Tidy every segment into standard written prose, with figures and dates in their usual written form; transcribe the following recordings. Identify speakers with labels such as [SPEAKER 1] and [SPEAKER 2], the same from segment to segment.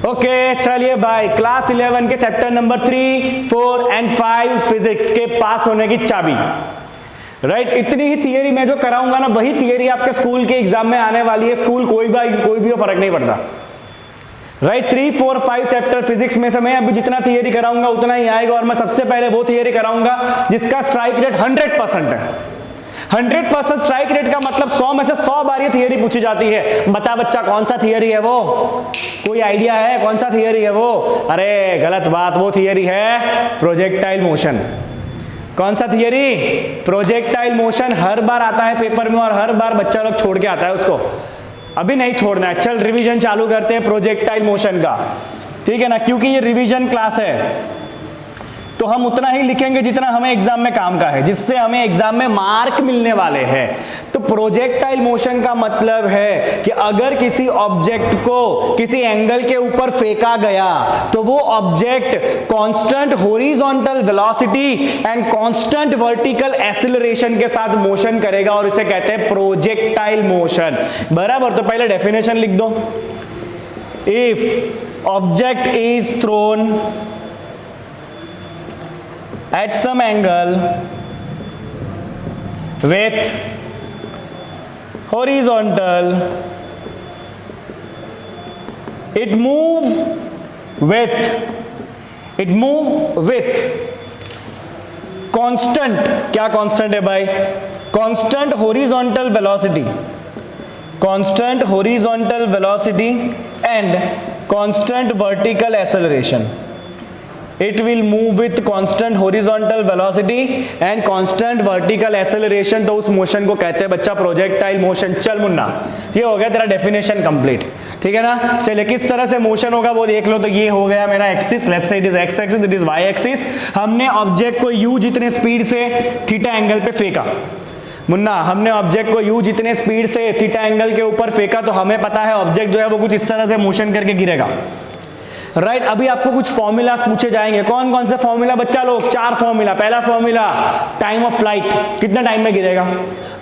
[SPEAKER 1] Okay चलिए भाई, class 11 के चैप्टर नंबर 3, 4 एंड 5 फिजिक्स के पास होने की चाबी। राइट, इतनी ही थियरी मैं जो कराऊंगा ना, वही थियरी आपके स्कूल के एग्जाम में आने वाली है। स्कूल कोई भी हो, फर्क नहीं पड़ता। राइट, 3, 4, 5 चैप्टर फिजिक्स में से मैं अभी जितना थियरी कराऊंगा उतना ही आएगा। और मैं सबसे पहले वो थियरी कराऊंगा जिसका स्ट्राइक रेट 100% है। 100% स्ट्राइक रेट का मतलब 100 में से 100 बार ये थियरी पूछी जाती है। बता बच्चा कौन सा थियरी है वो? कोई आइडिया है कौन सा थियरी है वो? अरे गलत बात, वो थियरी है प्रोजेक्टाइल मोशन। कौन सा थियरी? Projectile motion. हर बार आता है पेपर में और हर बार बच्चा लोग छोड़ के आता है उसको। अभी नहीं छोड़ना है, चल रिवीजन चालू करते हैं प्रोजेक्टाइल मोशन का, ठीक है ना, क्योंकि ये रिवीजन क्लास है तो हम उतना ही लिखेंगे जितना हमें एग्जाम में काम का है, जिससे हमें एग्जाम में मार्क मिलने वाले हैं। तो प्रोजेक्टाइल मोशन का मतलब है कि अगर किसी ऑब्जेक्ट को किसी एंगल के ऊपर फेंका गया तो वो object constant horizontal velocity and constant vertical acceleration के साथ मोशन करेगा और इसे कहते हैं प्रोजेक्टाइल मोशन। बराबर, तो पहले डेफिनेशन लिख दो। If object is throne at some angle with horizontal, it move with constant, क्या constant है भाई? constant horizontal velocity and constant vertical acceleration. It will move with constant horizontal velocity and constant vertical acceleration। तो उस motion को कहते हैं बच्चा projectile motion. चल मुन्ना, ये हो गया तेरा डेफिनेशन कंप्लीट, ठीक है ना। चलिए किस तरह से मोशन होगा वो देख लो। तो ये हो गया मेरा axis, let's say it is X axis, it is Y axis. हमने ऑब्जेक्ट को u जितने स्पीड से थीटा एंगल पे फेंका। मुन्ना, हमने ऑब्जेक्ट को u जितने स्पीड से थीटा एंगल के ऊपर फेंका तो हमें पता है ऑब्जेक्ट जो है वो कुछ इस तरह से मोशन करके गिरेगा। राइट, अभी आपको कुछ फॉर्मूलास पूछे जाएंगे। कौन कौन से फॉर्मूला बच्चा लोग? 4 फॉर्मूला। पहला फॉर्मूला टाइम ऑफ फ्लाइट, कितना टाइम में गिरेगा।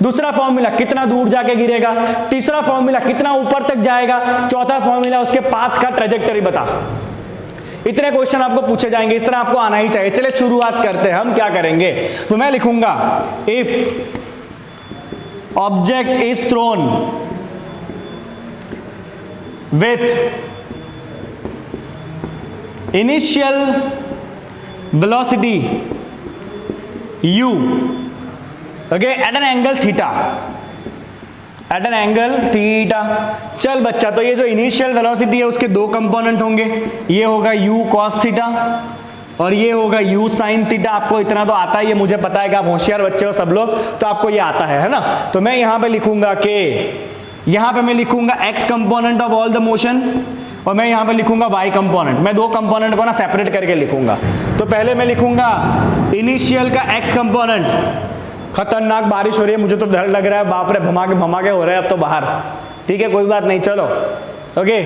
[SPEAKER 1] दूसरा फॉर्मूला कितना दूर जाके गिरेगा। तीसरा फॉर्मूला कितना ऊपर तक जाएगा। चौथा फॉर्मूला उसके पाथ का ट्रेजेक्टरी बता। इतने क्वेश्चन आपको पूछे जाएंगे, इस तरह आपको आना ही चाहिए। चलिए शुरुआत करते हैं। हम क्या करेंगे, तो मैं लिखूंगा if object is throne with initial velocity u, okay, at an angle theta, चल बच्चा, तो ये जो इनिशियल वेलोसिटी है उसके 2 कंपोनेंट होंगे। ये होगा u cos थीटा और ये होगा u sin थीटा। आपको इतना तो आता ही है, मुझे पता है कि आप होशियार बच्चे हो सब लोग, तो आपको ये आता है ना। तो मैं यहां पे लिखूंगा कि यहां पे मैं लिखूंगा x component of all the motion और मैं यहां पे लिखूंगा y कंपोनेंट। मैं 2 कंपोनेंट को ना सेपरेट करके लिखूंगा। तो पहले मैं लिखूंगा इनिशियल का x कंपोनेंट। खतरनाक बारिश हो रही है, मुझे तो डर लग रहा है, बाप रे, भमाके हो रहे हैं अब तो बाहर। ठीक है, कोई बात नहीं, चलो ओके।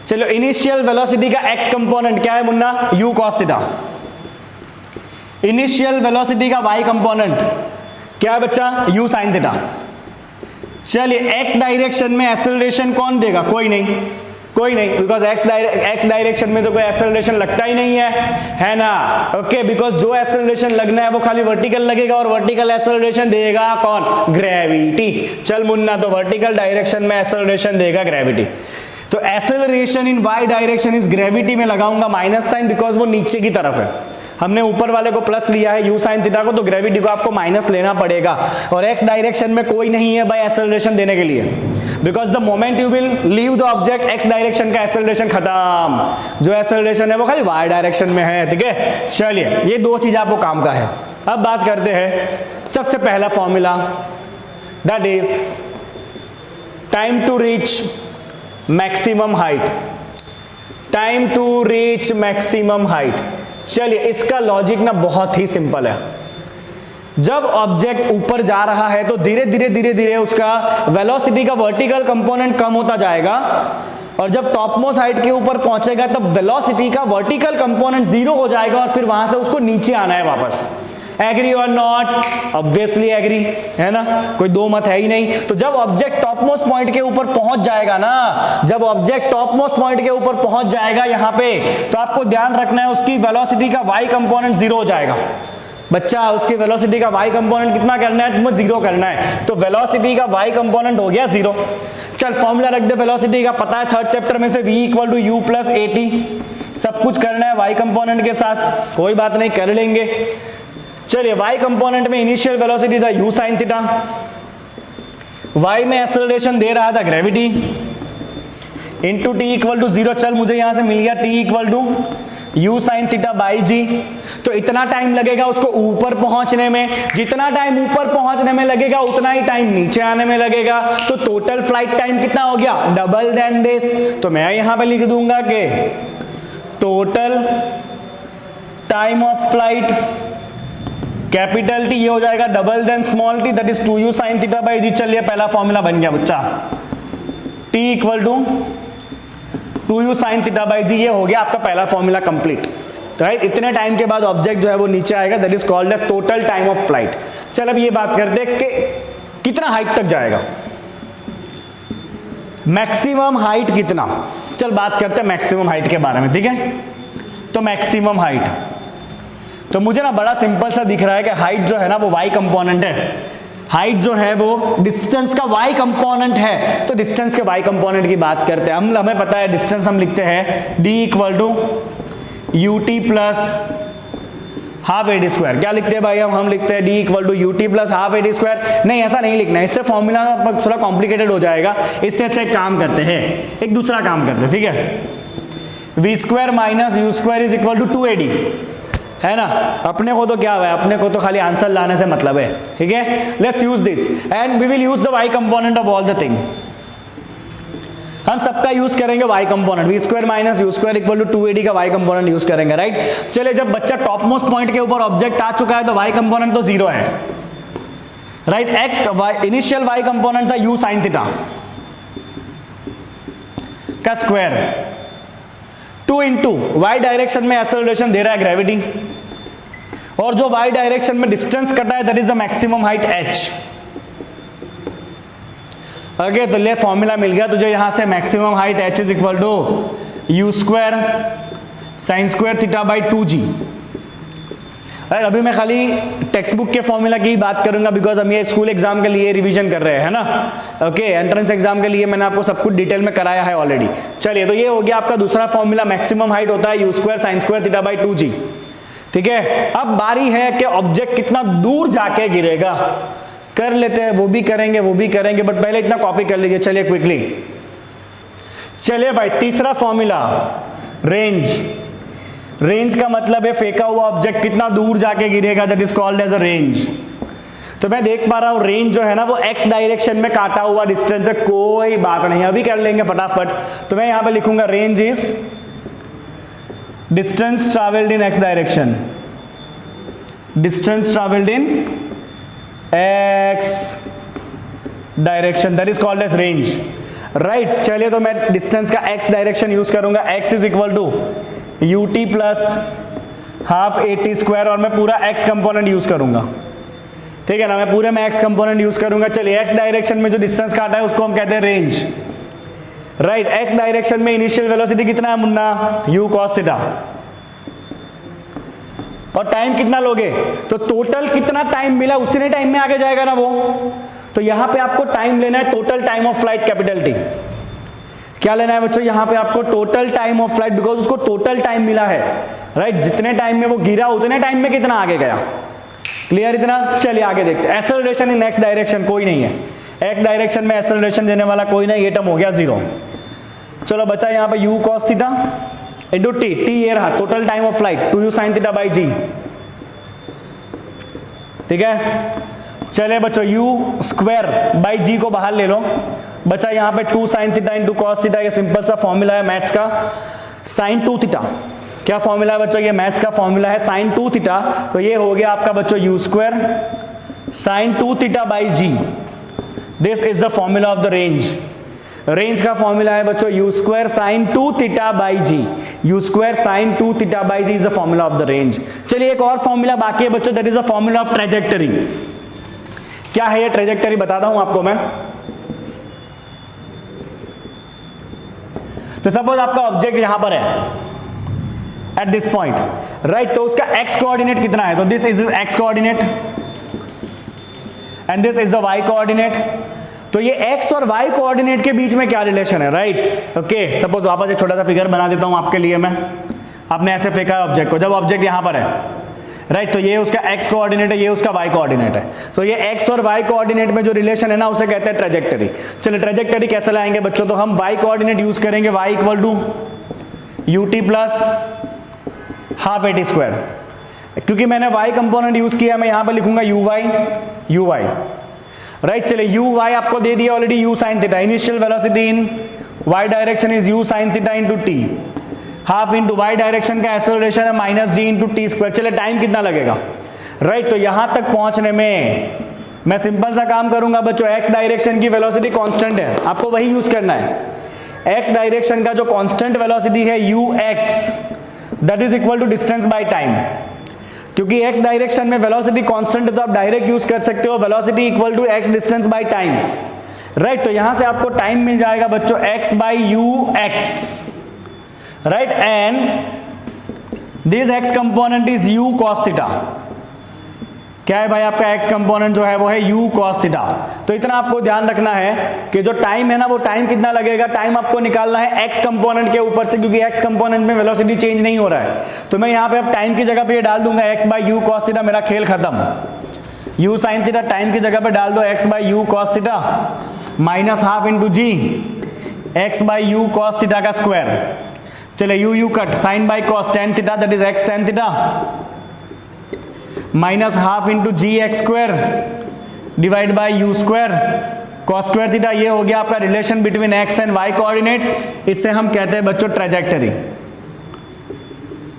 [SPEAKER 1] चलो, इनिशियल वेलोसिटी का x कंपोनेंट क्या है Munna? u cos theta. Initial velocity का y कंपोनेंट क्या है बच्चा? u sin theta. चलिए, x डायरेक्शन में एक्सेलरेशन कौन देगा? कोई नहीं, बिकॉज एक्स डायरेक्शन में तो कोई एक्सेलरेशन लगता ही नहीं है ना। ओके, बिकॉज जो एक्सेलरेशन लगना है वो खाली वर्टिकल लगेगा और वर्टिकल एक्सेलरेशन देगा कौन? ग्रेविटी। चल मुन्ना, तो वर्टिकल डायरेक्शन में एक्सेलरेशन देगा ग्रेविटी। तो एक्सेलरेशन इन वाई डायरेक्शन इस ग्रेविटी में लगाऊंगा माइनस साइन, बिकॉज वो नीचे की तरफ है। हमने ऊपर वाले को प्लस लिया है u sin थीटा को, तो ग्रेविटी को आपको माइनस लेना पड़ेगा। और x डायरेक्शन में कोई नहीं है भाई एक्सेलरेशन देने के लिए, because the moment you will leave the object x direction का एक्सेलरेशन खत्म। जो एक्सेलरेशन है वो खाली y डायरेक्शन में है, ठीक है। चलिए, ये 2 चीज आपको काम का है। अब बात करते हैं सबसे पहला formula, that is time to reach maximum height. Time to reach maximum height. चलिए, इसका लॉजिक ना बहुत ही सिंपल है। जब ऑब्जेक्ट ऊपर जा रहा है तो धीरे धीरे उसका वेलोसिटी का वर्टिकल कंपोनेंट कम होता जाएगा और जब टॉप मोस्ट हाइट के ऊपर पहुंचेगा तब वेलोसिटी का वर्टिकल कंपोनेंट 0 हो जाएगा और फिर वहां से उसको नीचे आना है वापस। एग्री और नॉट? ऑब्वियसली एग्री, है ना, कोई दो मत है ही नहीं। तो जब ऑब्जेक्ट टॉप मोस्ट पॉइंट के ऊपर पहुंच जाएगा ना, जब ऑब्जेक्ट टॉप मोस्ट पॉइंट के ऊपर पहुंच जाएगा यहां पे, तो आपको ध्यान रखना है उसकी वेलोसिटी का y कंपोनेंट 0 हो जाएगा। बच्चा उसकी वेलोसिटी का y कंपोनेंट कितना करना है तुम्हें? 0 करना है। तो वेलोसिटी का y कंपोनेंट हो गया 0। चल फॉर्मूला रख दे वेलोसिटी का, पता है थर्ड चैप्टर में से v equal to u plus at, सब कुछ करना है y कंपोनेंट के साथ, कोई बात नहीं कर लेंगे। चलिए y कंपोनेंट में इनिशियल वेलोसिटी था u sin थीटा, y में एक्सेलरेशन दे रहा था gravity, into t equal to 0। चल मुझे यहां से मिल गया t equal to u sin theta by g। तो इतना टाइम लगेगा उसको ऊपर पहुंचने में, जितना टाइम ऊपर पहुंचने में लगेगा उतना ही टाइम नीचे आने में लगेगा। तो टोटल फ्लाइट टाइम कितना हो गया? Double than this. तो मैं यहां पे लिख दूंगा कि total time of flight capital T ये हो जाएगा double than small T, that is 2u sin theta by g। चलिए पहला फॉर्मूला बन गया बच्चा, t equal to 2u sin theta by g, ये हो गया आपका पहला फॉर्मूला कंप्लीट। तो राइट, इतने टाइम के बाद ऑब्जेक्ट जो है वो नीचे आएगा, that is called as total time of flight. चल अब ये बात करते हैं कि कितना हाइट तक जाएगा, मैक्सिमम हाइट कितना। चल बात करते हैं मैक्सिमम हाइट के बारे में, ठीक है। तो मैक्सिमम हाइट, तो मुझे ना बड़ा सिंपल सा दिख रहा है कि हाइट जो है ना वो y कंपोनेंट है, हाइट जो है वो डिस्टेंस का y कंपोनेंट है। तो डिस्टेंस के y कंपोनेंट की बात करते हैं हम, हमें पता है डिस्टेंस हम लिखते हैं d equal to ut plus half a d square. क्या लिखते हैं भाई हम लिखते हैं d equal to ut plus half a d square. नहीं ऐसा नहीं लिखना है, इससे फॉर्मूला थोड़ा कॉम्प्लिकेटेड हो जाएगा। इससे अच्छा एक काम करते हैं, एक दूसरा काम करते हैं, ठीक है। v square minus u square is equal to 2ad, है ना। अपने को तो क्या है, अपने को तो खाली आंसर लाने से मतलब है, ठीक है। Let's use this and we will use the y component of all the thing. हम सबका यूज करेंगे y component, v square minus u square equal to 2ad का y कंपोनेंट यूज करेंगे, राइट। चलिए जब बच्चा टॉप मोस्ट पॉइंट के ऊपर ऑब्जेक्ट आ चुका है तो y कंपोनेंट तो 0 है, राइट। x का इनिशियल y कंपोनेंट था u sin थीटा का स्क्वायर, 2 इंटू वाई डायरेक्शन में एक्सेलरेशन दे रहा है ग्रेविटी, और जो y डायरेक्शन में डिस्टेंस कटा है that is the maximum height h। Okay, तो ले फॉर्मूला मिल गया तुझे यहां से, maximum height h is equal to u square sine square theta by 2g। अभी मैं खाली टेक्स्ट बुक के फॉर्मूला की बात करूंगा बिकॉज हम ये स्कूल एग्जाम के लिए रिवीजन कर रहे हैं, है ना। ओके, एंट्रेंस एग्जाम के लिए मैंने आपको सब कुछ डिटेल में कराया है ऑलरेडी। चलिए तो ये हो गया आपका दूसरा फॉर्मूला, मैक्सिमम हाइट होता है u square sine square theta by 2g, ठीक है। अब बारी है कि ऑब्जेक्ट कितना दूर जाके गिरेगा, कर लेते हैं, वो भी करेंगे बट पहले इतना कॉपी कर लीजिए। चलिए क्विकली, चलिए भाई तीसरा फॉर्मूला रेंज। रेंज का मतलब है फेंका हुआ ऑब्जेक्ट कितना दूर जाके गिरेगा, that is called as a range. तो मैं देख पा रहा हूं रेंज जो है ना वो x डायरेक्शन में काटा हुआ डिस्टेंस है, कोई बात नहीं, अभी कर लेंगे फटाफट। तो मैं यहां पे लिखूंगा range is distance travelled in x direction, distance travelled in x direction, that is called as range, right. चलिए तो मैं डिस्टेंस का x डायरेक्शन यूज करूंगा, x is equal to ut plus half at square, और मैं पूरा x component use करूंगा, ठीक है ना, मैं पूरे में x कंपोनेंट यूज करूंगा। चलिए x डायरेक्शन में जो डिस्टेंस काटा है उसको हम कहते हैं रेंज, राइट। x डायरेक्शन में इनिशियल वेलोसिटी कितना है मुन्ना? u cos थीटा, और टाइम कितना लोगे? तो टोटल कितना टाइम मिला उसी टाइम में आगे जाएगा ना वो। तो यहां पे आपको टाइम लेना है, total time of flight capital T. क्या लेना है बच्चों? यहां पे आपको total time of flight, because उसको टोटल टाइम मिला है, राइट। जितने टाइम में वो गिरा उतने टाइम में कितना आगे गया, क्लियर इतना। चलिए आगे देखते हैं। एक्सेलरेशन इन एक्स डायरेक्शन कोई नहीं है, एक्स डायरेक्शन में एक्सेलरेशन देने वाला कोई नहीं, ये टर्म हो गया 0। चलो बचा यहां पे u cos theta into T, ये रहा total time of flight 2u sin theta by g, ठीक है। चले बच्चों u स्क्वायर बाई g को बाहर ले लो, बचा यहां पे 2 sin theta into cos theta, ये सिंपल सा फॉर्मूला है मैथ्स का, sin 2 थीटा। क्या फॉर्मूला है बच्चों? ये मैथ्स का फॉर्मूला है sin 2 थीटा। तो ये हो गया आपका बच्चों u square sin 2 theta by g, this is the formula of the range, range का फॉर्मूला है बच्चों u square sine 2 theta by G, u square sine 2 theta by G is the formula of the range. चलिए एक और formula बाकी है बच्चों, that is the formula of trajectory. क्या है ये ट्रेजेक्टरी, बताता हूं आपको मैं। तो सपोज आपका ऑब्जेक्ट यहां पर है एट दिस पॉइंट, राइट, तो उसका x कोऑर्डिनेट कितना है, तो this is x coordinate and this is the y coordinate. तो ये x और y कोऑर्डिनेट के बीच में क्या रिलेशन है, राइट, ओके। सपोज वापस एक छोटा सा फिगर बना देता हूं आपके लिए मैं। आपने ऐसे फेंका है ऑब्जेक्ट को, जब ऑब्जेक्ट यहां पर है, राइट, तो ये उसका x कोऑर्डिनेट है, ये उसका y कोऑर्डिनेट है। तो ये x और y कोऑर्डिनेट में जो रिलेशन है ना, उसे कहते हैं ट्रेजेक्टरी। चलिए ट्रेजेक्टरी कैसे लाएंगे बच्चों, तो हम y कोऑर्डिनेट यूज करेंगे, y equal to ut plus half a t square. क्योंकि मैंने y कंपोनेंट यूज किया, मैं यहां पर लिखूंगा uy, राइट। चलिए uy आपको दे दिया already, u sine theta, initial velocity in y direction is u sine theta into t, half into y direction का एक्सेलरेशन है minus g into T square. चलिए टाइम कितना लगेगा, राइट, तो यहां तक पहुंचने में मैं सिंपल सा काम करूंगा बच्चों, x डायरेक्शन की वेलोसिटी कांस्टेंट है, आपको वही यूज करना है। x डायरेक्शन का जो कांस्टेंट वेलोसिटी है ux, that is equal to distance by time. क्योंकि x डायरेक्शन में वेलोसिटी कांस्टेंट है तो आप डायरेक्ट यूज कर सकते हो, velocity equal to x distance by time, right. तो यहां से आपको टाइम मिल जाएगा बच्चों x by ux, right, and this x component is u cos theta. क्या है भाई आपका x कंपोनेंट जो है वो है u cos थीटा। तो इतना आपको ध्यान रखना है कि जो टाइम है ना, वो टाइम कितना लगेगा, टाइम आपको निकालना है x कंपोनेंट के ऊपर से, क्योंकि x कंपोनेंट में वेलोसिटी चेंज नहीं हो रहा है। तो मैं यहाँ पे अब टाइम की जगह पे ये डाल दूंगा x by u cos theta, मेरा खेल खत्म। u sin थीटा टाइम की जगह पे डाल दो x by u cos theta minus half into G x by u cos theta का स्क्वायर। चले u cut, sine by cos tan theta that is x tan theta minus half into G X square divide by U square cos square theta. ये हो गया आपका relation between X and Y coordinate. इसे हम कहते हैं बच्चों trajectory.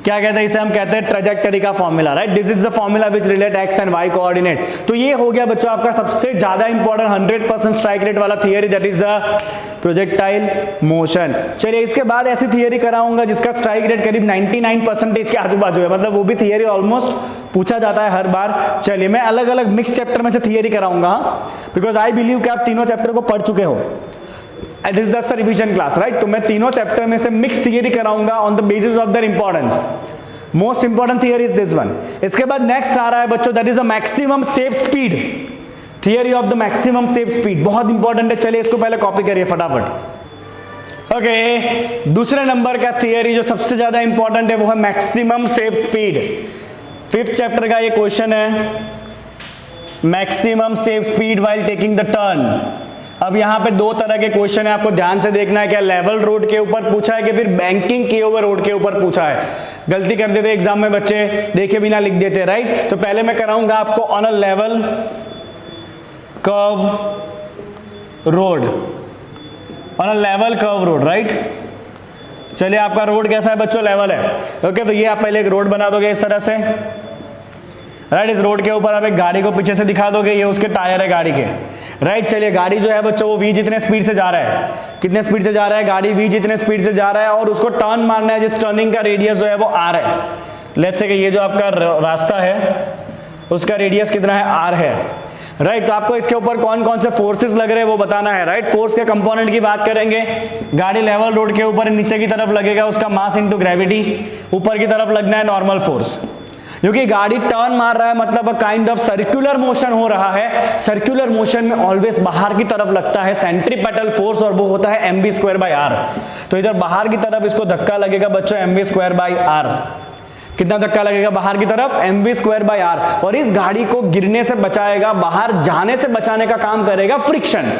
[SPEAKER 1] क्या कहते हैं इसे, हम कहते हैं ट्रेजेक्टरी का formula, right. This is the formula which relate X and Y coordinate. तो ये हो गया बच्चों आपका सबसे ज्यादा इंपॉर्टेंट 100% स्ट्राइक रेट वाला theory, that is the projectile motion. चलिए इसके बाद ऐसी थियरी कराऊंगा जिसका स्ट्राइक रेट करीब 99% के आजू बाजू है, मतलब वो भी थियरी ऑलमोस्ट पूछा जाता है हर बार। चलिए मैं अलग अलग मिक्स चैप्टर में से थियरी कराऊंगा, बिकॉज आई बिलीव कि आप तीनों चैप्टर को पढ़ चुके हो। It is just a revision class, right? तो मैं तीनों चैप्टर में से मिक्स थियरी कराऊंगा on the basis of their importance. Most important theory is this one. इसके बाद नेक्स्ट आ रहा है बच्चों, that is a maximum safe speed, theory of the maximum safe speed. बहुत इंपॉर्टेंट है, चलिए इसको पहले कॉपी करिए फटाफट। ओके, दूसरे नंबर का थियरी जो सबसे ज्यादा इंपॉर्टेंट है वो है maximum safe speed. 5th chapter का ये क्वेश्चन है, maximum safe speed while taking the turn. अब यहाँ पे दो तरह के क्वेश्चन है, आपको ध्यान से देखना है। क्या लेवल रोड के ऊपर पूछा है कि फिर बैंकिंग किए हुए रोड के ऊपर पूछा है। गलती कर देते एग्जाम में बच्चे, देखे बिना लिख देते, राइट। तो पहले मैं कराऊंगा आपको on a level curve road, on a level curve road, right. चलिए आपका रोड कैसा है बच्चों, लेवल है। ओके, तो ये आप पहले एक रोड बना दोगे इस तरह से, राइट। इस रोड के ऊपर आप एक गाड़ी को पीछे से दिखा दोगे, ये उसके टायर है गाड़ी के, राइट। चलिए गाड़ी जो है बच्चों वो v जितने स्पीड से जा रहा है, कितने स्पीड से जा रहा है, गाड़ी v जितने स्पीड से जा रहा है, और उसको टर्न मारना है जिस टर्निंग का रेडियस जो है वो r है। लेट्स से कि ये जो आपका रास्ता है उसका रेडियस कितना है, r है, राइट। तो आपको इसके ऊपर कौन कौन से फोर्सेस लग रहे हैं वो बताना है, राइट। फोर्स के कंपोनेंट की बात करेंगे, गाड़ी लेवल रोड के ऊपर नीचे की तरफ लगेगा उसका मास इंटू ग्रेविटी, ऊपर की तरफ लगना है नॉर्मल फोर्स। क्योंकि गाड़ी टर्न मार रहा है मतलब काइंड ऑफ सर्कुलर मोशन हो रहा है। सर्कुलर मोशन में ऑलवेज बाहर की तरफ लगता है सेंट्रीपेटल फोर्स, और वो होता है mv²/r। तो इधर बाहर की तरफ इसको धक्का लगेगा बच्चों mv²/r। कितना धक्का लगेगा बाहर की तरफ, mv²/r। और इस गाड़ी को गिरने से बचाएगा, बाहर जाने से बचाने का काम करेगा फ्रिक्शन।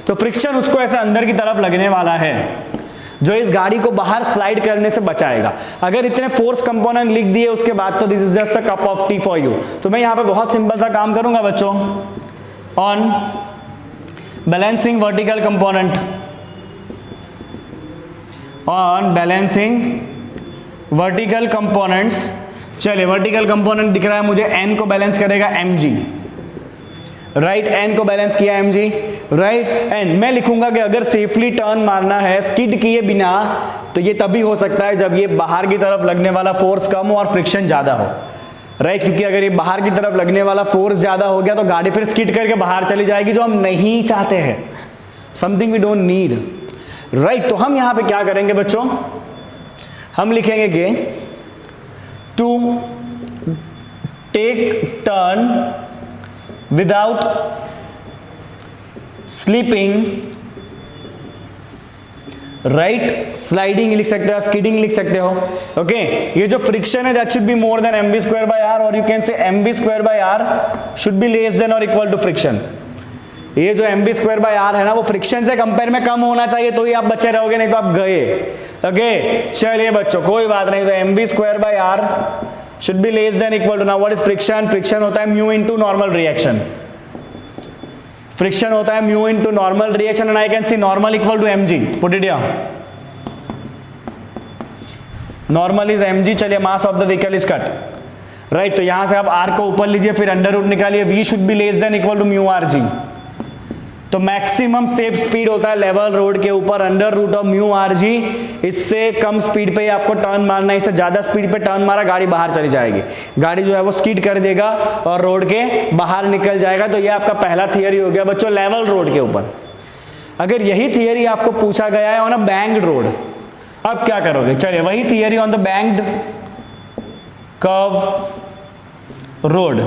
[SPEAKER 1] तो फ्रिक्शन उसको ऐसे अंदर की तरफ लगने वाला है जो इस गाड़ी को बाहर स्लाइड करने से बचाएगा। अगर इतने फोर्स कंपोनेंट लिख दिए उसके बाद तो this is just a cup of T for you. तो मैं यहां पे बहुत सिंपल सा काम करूंगा बच्चों, on balancing vertical component, on balancing vertical components. चलिए वर्टिकल कंपोनेंट दिख रहा है मुझे, n को बैलेंस करेगा mg, राइट। n को बैलेंस किया mg, राइट। एंड मैं लिखूंगा कि अगर सेफली टर्न मारना है स्किड किए बिना, तो ये तभी हो सकता है जब ये बाहर की तरफ लगने वाला फोर्स कम हो और फ्रिक्शन ज्यादा हो, राइट। क्योंकि अगर ये बाहर की तरफ लगने वाला फोर्स ज्यादा हो गया तो गाड़ी फिर स्किड करके बाहर चली जाएगी, जो हम नहीं चाहते हैं, something we don't need, right. तो हम यहां पे क्या करेंगे बच्चों, हम लिखेंगे कि to take turn without sleeping, right, sliding लिख सकते हो, स्किडिंग लिख सकते हो, ओके। ये जो फ्रिक्शन है that should be more than mv square by R, और you can say mv square by R should be less than और इक्वल टू फ्रिक्शन। ये जो mv स्क्वायर बाय आर है ना, वो फ्रिक्शन से कंपेयर में कम होना चाहिए, तो ही आप बचे रहोगे, नहीं तो आप गए, ओके। चलिए बच्चों कोई बात नहीं, तो mv square by R should be less than equal to, now what is friction, friction होता है mu into normal reaction, friction होता है mu into normal reaction, and I can see normal equal to mg, put it here, normal is mg। चलिए mass of the vehicle is cut, right. तो यहां से आप r को ऊपर लीजिए, फिर अंडर रूट निकालिए, v should be less than equal to mu R G. तो मैक्सिमम सेफ स्पीड होता है लेवल रोड के ऊपर under root of mu R G. इससे कम स्पीड पे आपको टर्न मारना है, इससे ज्यादा स्पीड पे टर्न मारा गाड़ी बाहर चली जाएगी, गाड़ी जो है वो स्किड कर देगा और रोड के बाहर निकल जाएगा। तो ये आपका पहला थियरी हो गया बच्चों लेवल रोड के ऊपर। अगर यही थियरी आपको पूछा गया है ऑन अ बैंक्ड रोड, अब क्या करोगे, चलिए वही theory on the banked curve road.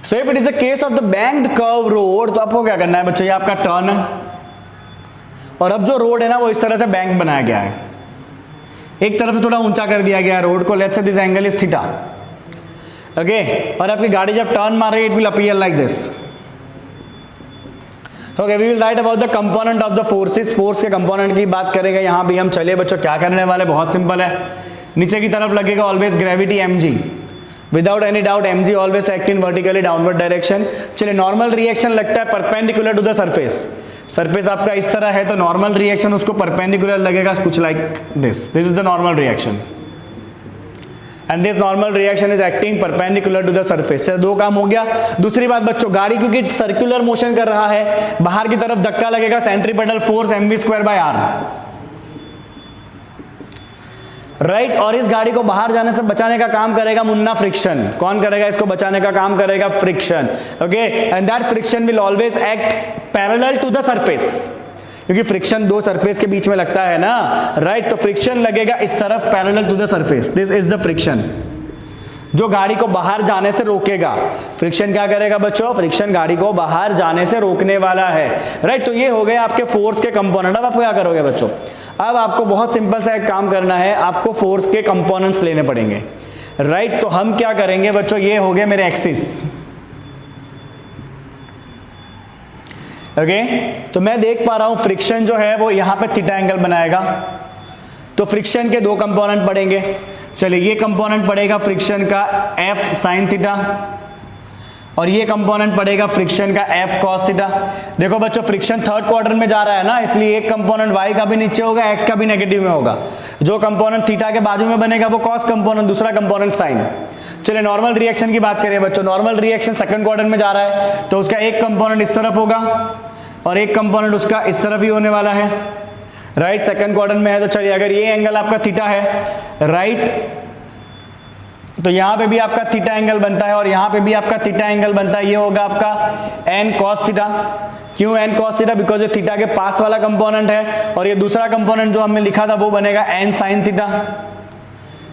[SPEAKER 1] So if it is a case of the banked curve road, तो आपको क्या करना है बच्चों, ये आपका टर्न है और अब जो रोड है ना वो इस तरह से बैंक बनाया गया है, एक तरफ से थोड़ा ऊंचा कर दिया गया है रोड को, let's say this angle is theta, okay. और आपकी गाड़ी जब टर्न मार रही है it will appear like this, okay. We will write about the component of the forces, force के कंपोनेंट की बात करेंगे यहां भी हम। चलिए बच्चों क्या करने वाले, बहुत सिंपल है, नीचे की तरफ लगेगा always gravity mg, without any doubt mg always act in vertically downward direction. चलिए नॉर्मल रिएक्शन लगता है perpendicular to the surface, surface आपका इस तरह है तो नॉर्मल रिएक्शन उसको परपेंडिकुलर लगेगा, कुछ like this, this is the normal reaction and this normal reaction is acting perpendicular to the surface. से दो काम हो गया। दूसरी बात बच्चों, गाड़ी क्योंकि सर्कुलर मोशन कर रहा है, बाहर की तरफ धक्का लगेगा, centripetal force mv square by R, right. और इस गाड़ी को बाहर जाने से बचाने का काम करेगा मुन्ना फ्रिक्शन। कौन करेगा इसको बचाने का काम करेगा, friction, okay. And that friction will always act parallel to the surface, क्योंकि फ्रिक्शन दो सरफेस के बीच में लगता है ना, राइट। तो फ्रिक्शन लगेगा इस तरफ parallel to the surface, this is the friction जो गाड़ी को बाहर जाने से रोकेगा। फ्रिक्शन क्या करेगा बच्चों, फ्रिक्शन गाड़ी को बाहर जाने से रोकने वाला है, राइट। तो ये हो गए आपके फोर्स के कंपोनेंट। अब आप क्या करोगे बच्चों, अब आपको बहुत सिंपल सा एक काम करना है, आपको फोर्स के कंपोनेंट्स लेने पड़ेंगे, राइट। तो हम क्या करेंगे बच्चों, ये हो गए मेरे एक्सिस, ओके। तो मैं देख पा रहा हूं फ्रिक्शन जो है वो यहां पे थीटा एंगल बनाएगा, तो फ्रिक्शन के दो कंपोनेंट पड़ेंगे। चलिए ये कंपोनेंट पड़ेगा फ्रिक्शन का F sin थीटा और ये कंपोनेंट पड़ेगा फ्रिक्शन का F cos थीटा। देखो बच्चों फ्रिक्शन थर्ड क्वाड्रेंट में जा रहा है ना, इसलिए एक कंपोनेंट y का भी नीचे होगा, x का भी नेगेटिव में होगा। जो कंपोनेंट थीटा के बाजू में बनेगा वो cos कंपोनेंट, दूसरा कंपोनेंट sin। चलिए नॉर्मल रिएक्शन की बात करें बच्चों, नॉर्मल रिएक्शन सेकंड क्वाड्रेंट में जा रहा है तो उसका एक कंपोनेंट इस तरफ होगा और एक कंपोनेंट उसका इस तरफ ही होने वाला है, राइट। सेकंड क्वाड्रेंट में है तो चलिए अगर ये एंगल आपका थीटा है, राइट, तो यहां पे भी आपका थीटा एंगल बनता है और यहां पे भी आपका थीटा एंगल बनता है, ये होगा आपका n cos थीटा। क्यों n cos थीटा, बिकॉज ये थीटा के पास वाला कंपोनेंट है और ये दूसरा कंपोनेंट जो हमने लिखा था वो बनेगा n sin थीटा।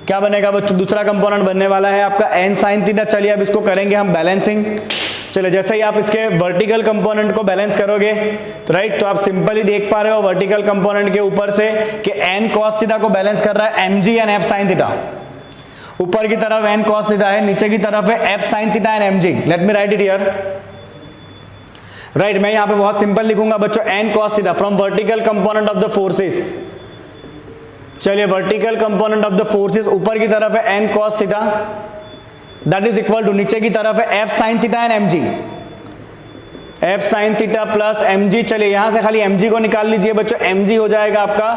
[SPEAKER 1] क्या बनेगा बच्चों, दूसरा कंपोनेंट बनने वाला है आपका n sin थीटा। चलिए अब इसको करेंगे हम बैलेंसिंग। चलिए जैसे ही आप इसके वर्टिकल कंपोनेंट को बैलेंस करोगे तो राइट, तो आप सिंपली देख पा रहे हो वर्टिकल कंपोनेंट के ऊपर से कि n cos थीटा को बैलेंस कर रहा है mg and f sin theta. ऊपर की तरफ n cos थीटा है, नीचे की तरफ है f sin theta and mg। Let me write it here, right. मैं यहां पे बहुत सिंपल लिखूंगा बच्चों, n cos theta from vertical component of the forces. चलिए vertical component of the forces ऊपर की तरफ है n cos theta, that is equal to नीचे की तरफ है f sin theta and mg, f sin theta plus mg। चलिए यहां से खाली mg को निकाल लीजिए बच्चों, mg हो जाएगा आपका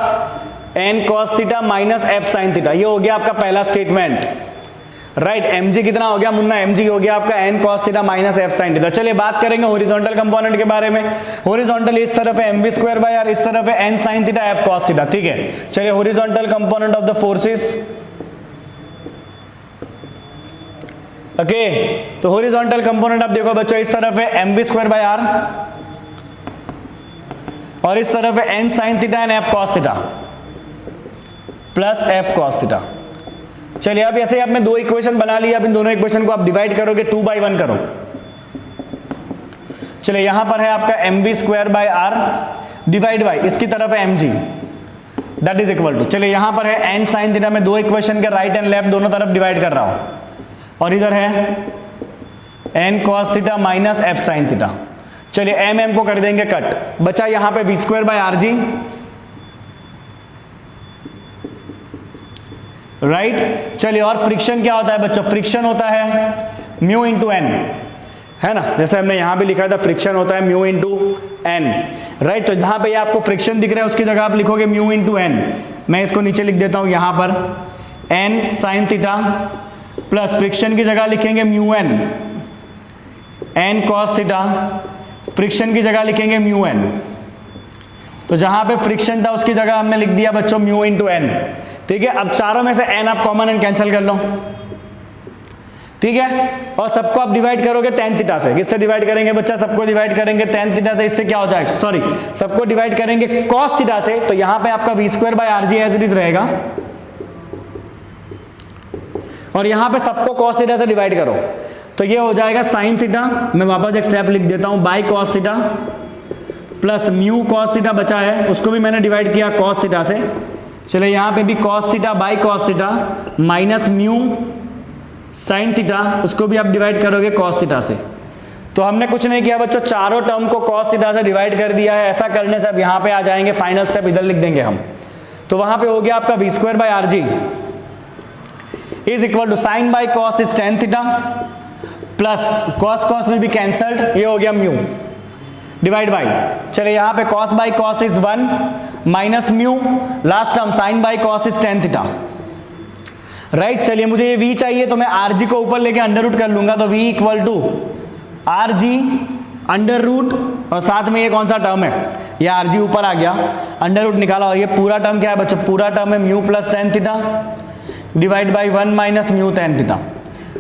[SPEAKER 1] n cos theta minus f sin theta. ये हो गया आपका पहला स्टेटमेंट, राइट। mg कितना हो गया मुन्ना, mg हो गया आपका n cos theta minus f sin theta. चलिए बात करेंगे हॉरिजॉन्टल कंपोनेंट के बारे में। हॉरिजॉन्टल इस तरफ है mv स्क्वायर बाय r, इस तरफ है n sin theta f cos theta, ठीक है। चलिए horizontal component of the forces, okay तो हॉरिजॉन्टल कंपोनेंट आप देखो बच्चों, इस तरफ है mv स्क्वायर बाय r और इस तरफ है n sin theta and f cos theta plus f cos theta. चलिए अब ऐसे आपने दो इक्वेशन बना लिया, अब इन दोनों इक्वेशन को आप डिवाइड करोगे 2/1 करो। चलिए यहां पर है आपका mv square by r divide by इसकी तरफ है mg, that is equal to, चलिए यहां पर है n sin थीटा, मैं दो इक्वेशन के राइट एंड लेफ्ट दोनों तरफ डिवाइड कर रहा हूं, और इधर है n cos theta minus f sin theta. चलिए m को कर देंगे कट, बचा यहां पे v square by R ji, right. चलिए और फ्रिक्शन क्या होता है बच्चों, फ्रिक्शन होता है म्यू इंटू एन, है ना, जैसे हमने यहां भी लिखा था फ्रिक्शन होता है म्यू इंटू एन, राइट। तो जहां पे आपको फ्रिक्शन दिख रहा है उसकी जगह आप लिखोगे म्यू इंटू एन, मैं इसको नीचे लिख देता हूं यहां पर n sin theta plus friction की जगह लिखेंगे mu N, n cos theta, friction की जगह लिखेंगे म्यू एन, तो जहां पे फ्रिक्शन था उसकी जगह हमने लिख दिया बच्चों म्यू इंटू एन, ठीक है। अब चारों में से n आप कॉमन एंड कैंसिल कर लो, ठीक है, और सबको आप डिवाइड करोगे tan थीटा से। किससे डिवाइड करेंगे बच्चा, सबको डिवाइड करेंगे tan थीटा से, इससे क्या हो जाएगा, सॉरी सबको डिवाइड करेंगे cos थीटा से, तो यहां पे आपका v square by R G as it is रहेगा, और यहां पे सबको cos थीटा से डिवाइड करो तो ये हो जाएगा sin थीटा, मैं वापस एक स्टेप लिख देता हूं, by cos theta plus mu cos theta बचा है, उसको भी मैंने डिवाइड किया cos थीटा से। चलिए यहां पे भी cos theta by cos theta minus mu sin theta, उसको भी आप डिवाइड करोगे cos थीटा से। तो हमने कुछ नहीं किया बच्चों, चारों टर्म को cos थीटा से डिवाइड कर दिया है। ऐसा करने से अब यहां पे आ जाएंगे, फाइनल स्टेप इधर लिख देंगे हम, तो वहां पे हो गया आपका v square by R G is equal to sine by cos is tan theta plus cos cos will be cancelled, ये हो गया म्यू डिवाइड बाय, चलिए यहां पे cos by cos is 1 minus mu, last term sine by cos is tan theta, right. चलिए मुझे ये v चाहिए तो मैं आर जी को ऊपर लेके अंडर रूट कर लूंगा, तो v equal to R G under root, और साथ में ये कौन सा टर्म है, ये आर जी ऊपर आ गया, अंडर रूट निकाला, और ये पूरा टर्म क्या है बच्चों, पूरा टर्म है mu plus tan theta divide by 1 minus mu tan theta,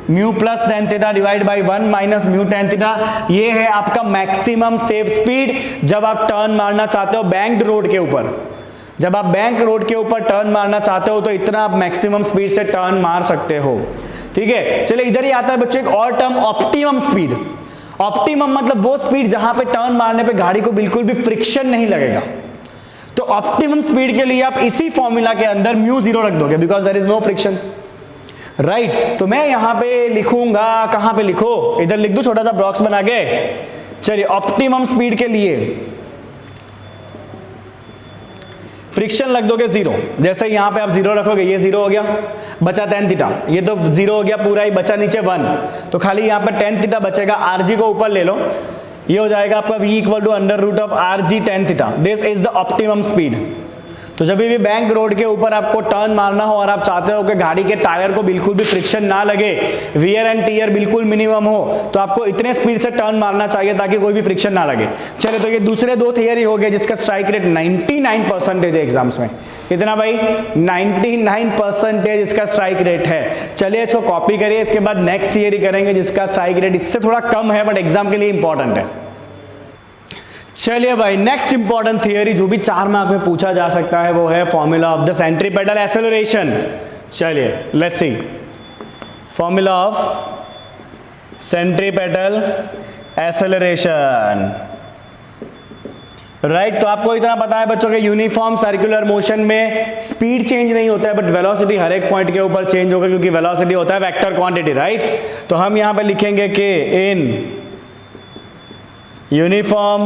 [SPEAKER 1] mu plus tan theta divide by 1 minus mu tan theta. ये है आपका मैक्सिमम सेफ स्पीड जब आप टर्न मारना चाहते हो बैंक्ड रोड के ऊपर, जब आप बैंक रोड के ऊपर टर्न मारना चाहते हो तो इतना आप मैक्सिमम स्पीड से टर्न मार सकते हो, ठीक है। चलिए इधर ही आता है बच्चों एक और टर्म, ऑप्टिमम स्पीड। ऑप्टिमम मतलब वो स्पीड जहां पे टर्न मारने पे गाड़ी को बिल्कुल भी फ्रिक्शन नहीं लगेगा। तो ऑप्टिमम स्पीड के लिए आप इसी फॉर्मूला के अंदर म्यू 0 रख दोगे, because there is no friction, right. तो मैं यहां पे लिखूंगा, कहां पे लिखो, इधर लिख दूं छोटा सा बॉक्स बना के। चलिए ऑप्टिमम स्पीड के लिए फ्रिक्शन लग दोगे 0, जैसे यहां पे आप 0 रखोगे ये 0 हो गया, बचा tan थीटा, ये तो 0 हो गया पूरा ही, बचा नीचे 1, तो खाली यहां पे tan थीटा बचेगा, आरजी को ऊपर ले लो, ये हो जाएगा आपका v equal to under root of R G tan theta, this is the optimum speed. तो जब भी बैंक रोड के ऊपर आपको टर्न मारना हो और आप चाहते हो कि गाड़ी के टायर को बिल्कुल भी फ्रिक्शन ना लगे, वियर एंड टीयर बिल्कुल मिनिमम हो, तो आपको इतने स्पीड से टर्न मारना चाहिए ताकि कोई भी फ्रिक्शन ना लगे। चलिए तो ये दूसरे दो थियरी हो गए जिसका स्ट्राइक रेट 99% है एग्जाम्स में। कितना भाई, 99% इसका स्ट्राइक रेट है। चलिए इसको कॉपी करिए, इसके बाद नेक्स्ट थियरी करेंगे जिसका स्ट्राइक रेट इससे थोड़ा कम है बट एग्जाम के लिए इंपॉर्टेंट है। चलिए भाई नेक्स्ट इंपॉर्टेंट थियरी जो भी 4 मार्क में पूछा जा सकता है वो है formula of the centripetal acceleration. चलिए let's see formula of centripetal acceleration, right. तो आपको इतना पता है बच्चों के यूनिफॉर्म सर्कुलर मोशन में स्पीड चेंज नहीं होता है बट वेलोसिटी हर एक पॉइंट के ऊपर चेंज होगा क्योंकि वेलोसिटी होता है वेक्टर क्वांटिटी, राइट। तो हम यहां पे लिखेंगे कि in uniform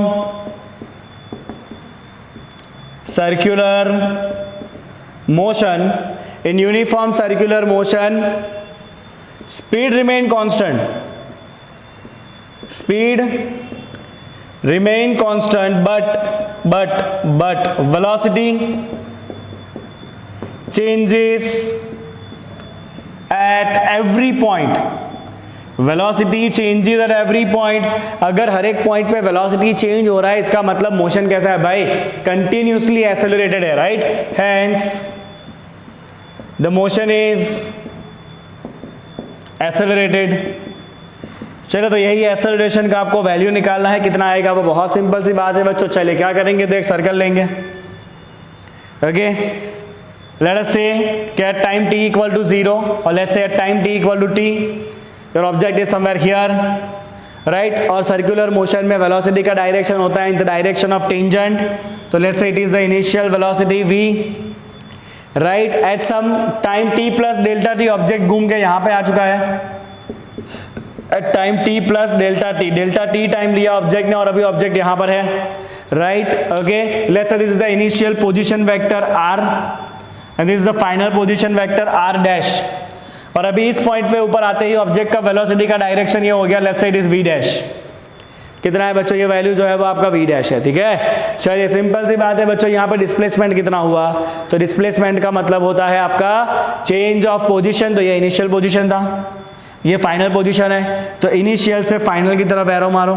[SPEAKER 1] circular motion, in uniform circular motion speed remain constant, speed remain constant but velocity changes at every point, velocity changes at every point. अगर हर एक पॉइंट पे वेलोसिटी चेंज हो रहा है इसका मतलब मोशन कैसा है भाई, कंटिन्यूसली एक्सेलरेटेड है, right. Hence the motion is accelerated. चलो तो यही एक्सेलरेशन का आपको वैल्यू निकालना है, कितना आएगा वो बहुत सिंपल सी बात है बच्चों। चलिए क्या करेंगे, तो एक सर्कल लेंगे, ओके। लेट अस से कि at time t equal to 0 और let's say at time t equal to t, your object is somewhere here, right? और सर्कुलर मोशन में वेलोसिटी का डायरेक्शन होता है in the direction of tangent, तो let's say it is the initial velocity v, right. At some time t plus delta t object घूम के यहाँ पे आ चुका है, at time t plus delta t time लिया ऑब्जेक्ट ने और अभी ऑब्जेक्ट यहाँ पर है, right, okay. Let's say this is the initial position vector r and this is the final position vector r dash, और अभी इस पॉइंट पे ऊपर आते ही ऑब्जेक्ट का वेलोसिटी का डायरेक्शन ये हो गया, let's say it is v dash. कितना है बच्चों, ये वैल्यू जो है वो आपका v डैश है, ठीक है। चलिए सिंपल सी बात है बच्चों, यहाँ पे डिस्प्लेसमेंट कितना हुआ, तो डिस्प्लेसमेंट का मतलब होता है आपका चेंज ऑफ पोजीशन। तो ये इनिशियल पोजीशन था, ये फाइनल पोजीशन है, तो इनिशियल से फाइनल की तरफ एरो मारो,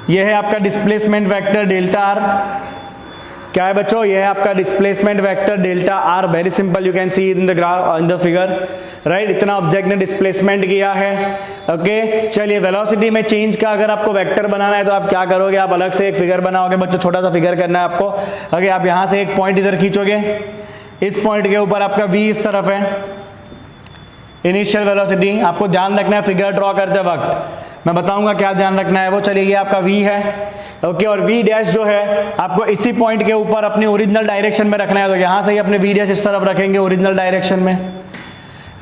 [SPEAKER 1] ये है आपका डिस्प्लेसमेंट वेक्टर डेल्टा आर। क्या है बच्चों, ये है आपका displacement vector delta R. Very simple, you can see in the graph, in the figure, right. इतना ऑब्जेक्ट ने डिस्प्लेसमेंट किया है, ओके। चलिए वेलोसिटी में चेंज का अगर आपको वेक्टर बनाना है तो आप क्या करोगे, आप अलग से एक फिगर बनाओगे बच्चों, छोटा सा फिगर करना है आपको, ओके। आप यहाँ से एक पॉइंट इधर खींचोगे, इस पॉइंट के ऊपर आपका v इस तरफ है, इनिशियल वेलोसिटी। आपको ध्यान रखना है फिगर ड्रॉ करते वक्त, मैं बताऊंगा क्या ध्यान रखना है वो। चलिए ये आपका v है, ओके, और v डैश जो है आपको इसी पॉइंट के ऊपर अपने ओरिजिनल डायरेक्शन में रखना है, तो यहां से ही अपने v डैश इस तरफ रखेंगे ओरिजिनल डायरेक्शन में,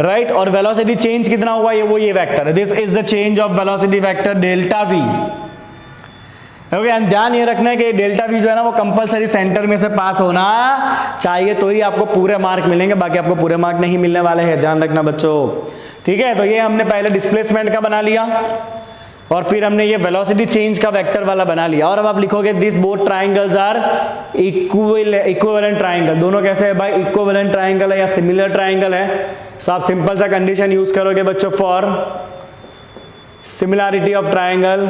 [SPEAKER 1] राइट। और वेलोसिटी चेंज कितना हुआ, ये vector, this is the change of velocity vector delta v, okay. And ध्यान ये रखना है कि डेल्टा v जो है ना वो कंपलसरी सेंटर में से पास होना चाहिए, तो ही आपको पूरे मार्क मिलेंगे, बाकी आपको पूरे मार्क नहीं मिलने वाले हैं, ध्यान रखना बच्चों, ठीक है। तो ये हमने पहले डिस्प्लेसमेंट का बना लिया और फिर हमने ये वेलोसिटी चेंज का वेक्टर वाला बना लिया। और अब आप लिखोगे this both triangles are equivalent triangle. दोनों कैसे है भाई, इक्विवेलेंट ट्राइंगल है या सिमिलर ट्राइंगल है। सो आप सिंपल सा कंडीशन यूज करोगे बच्चों, for similarity of triangle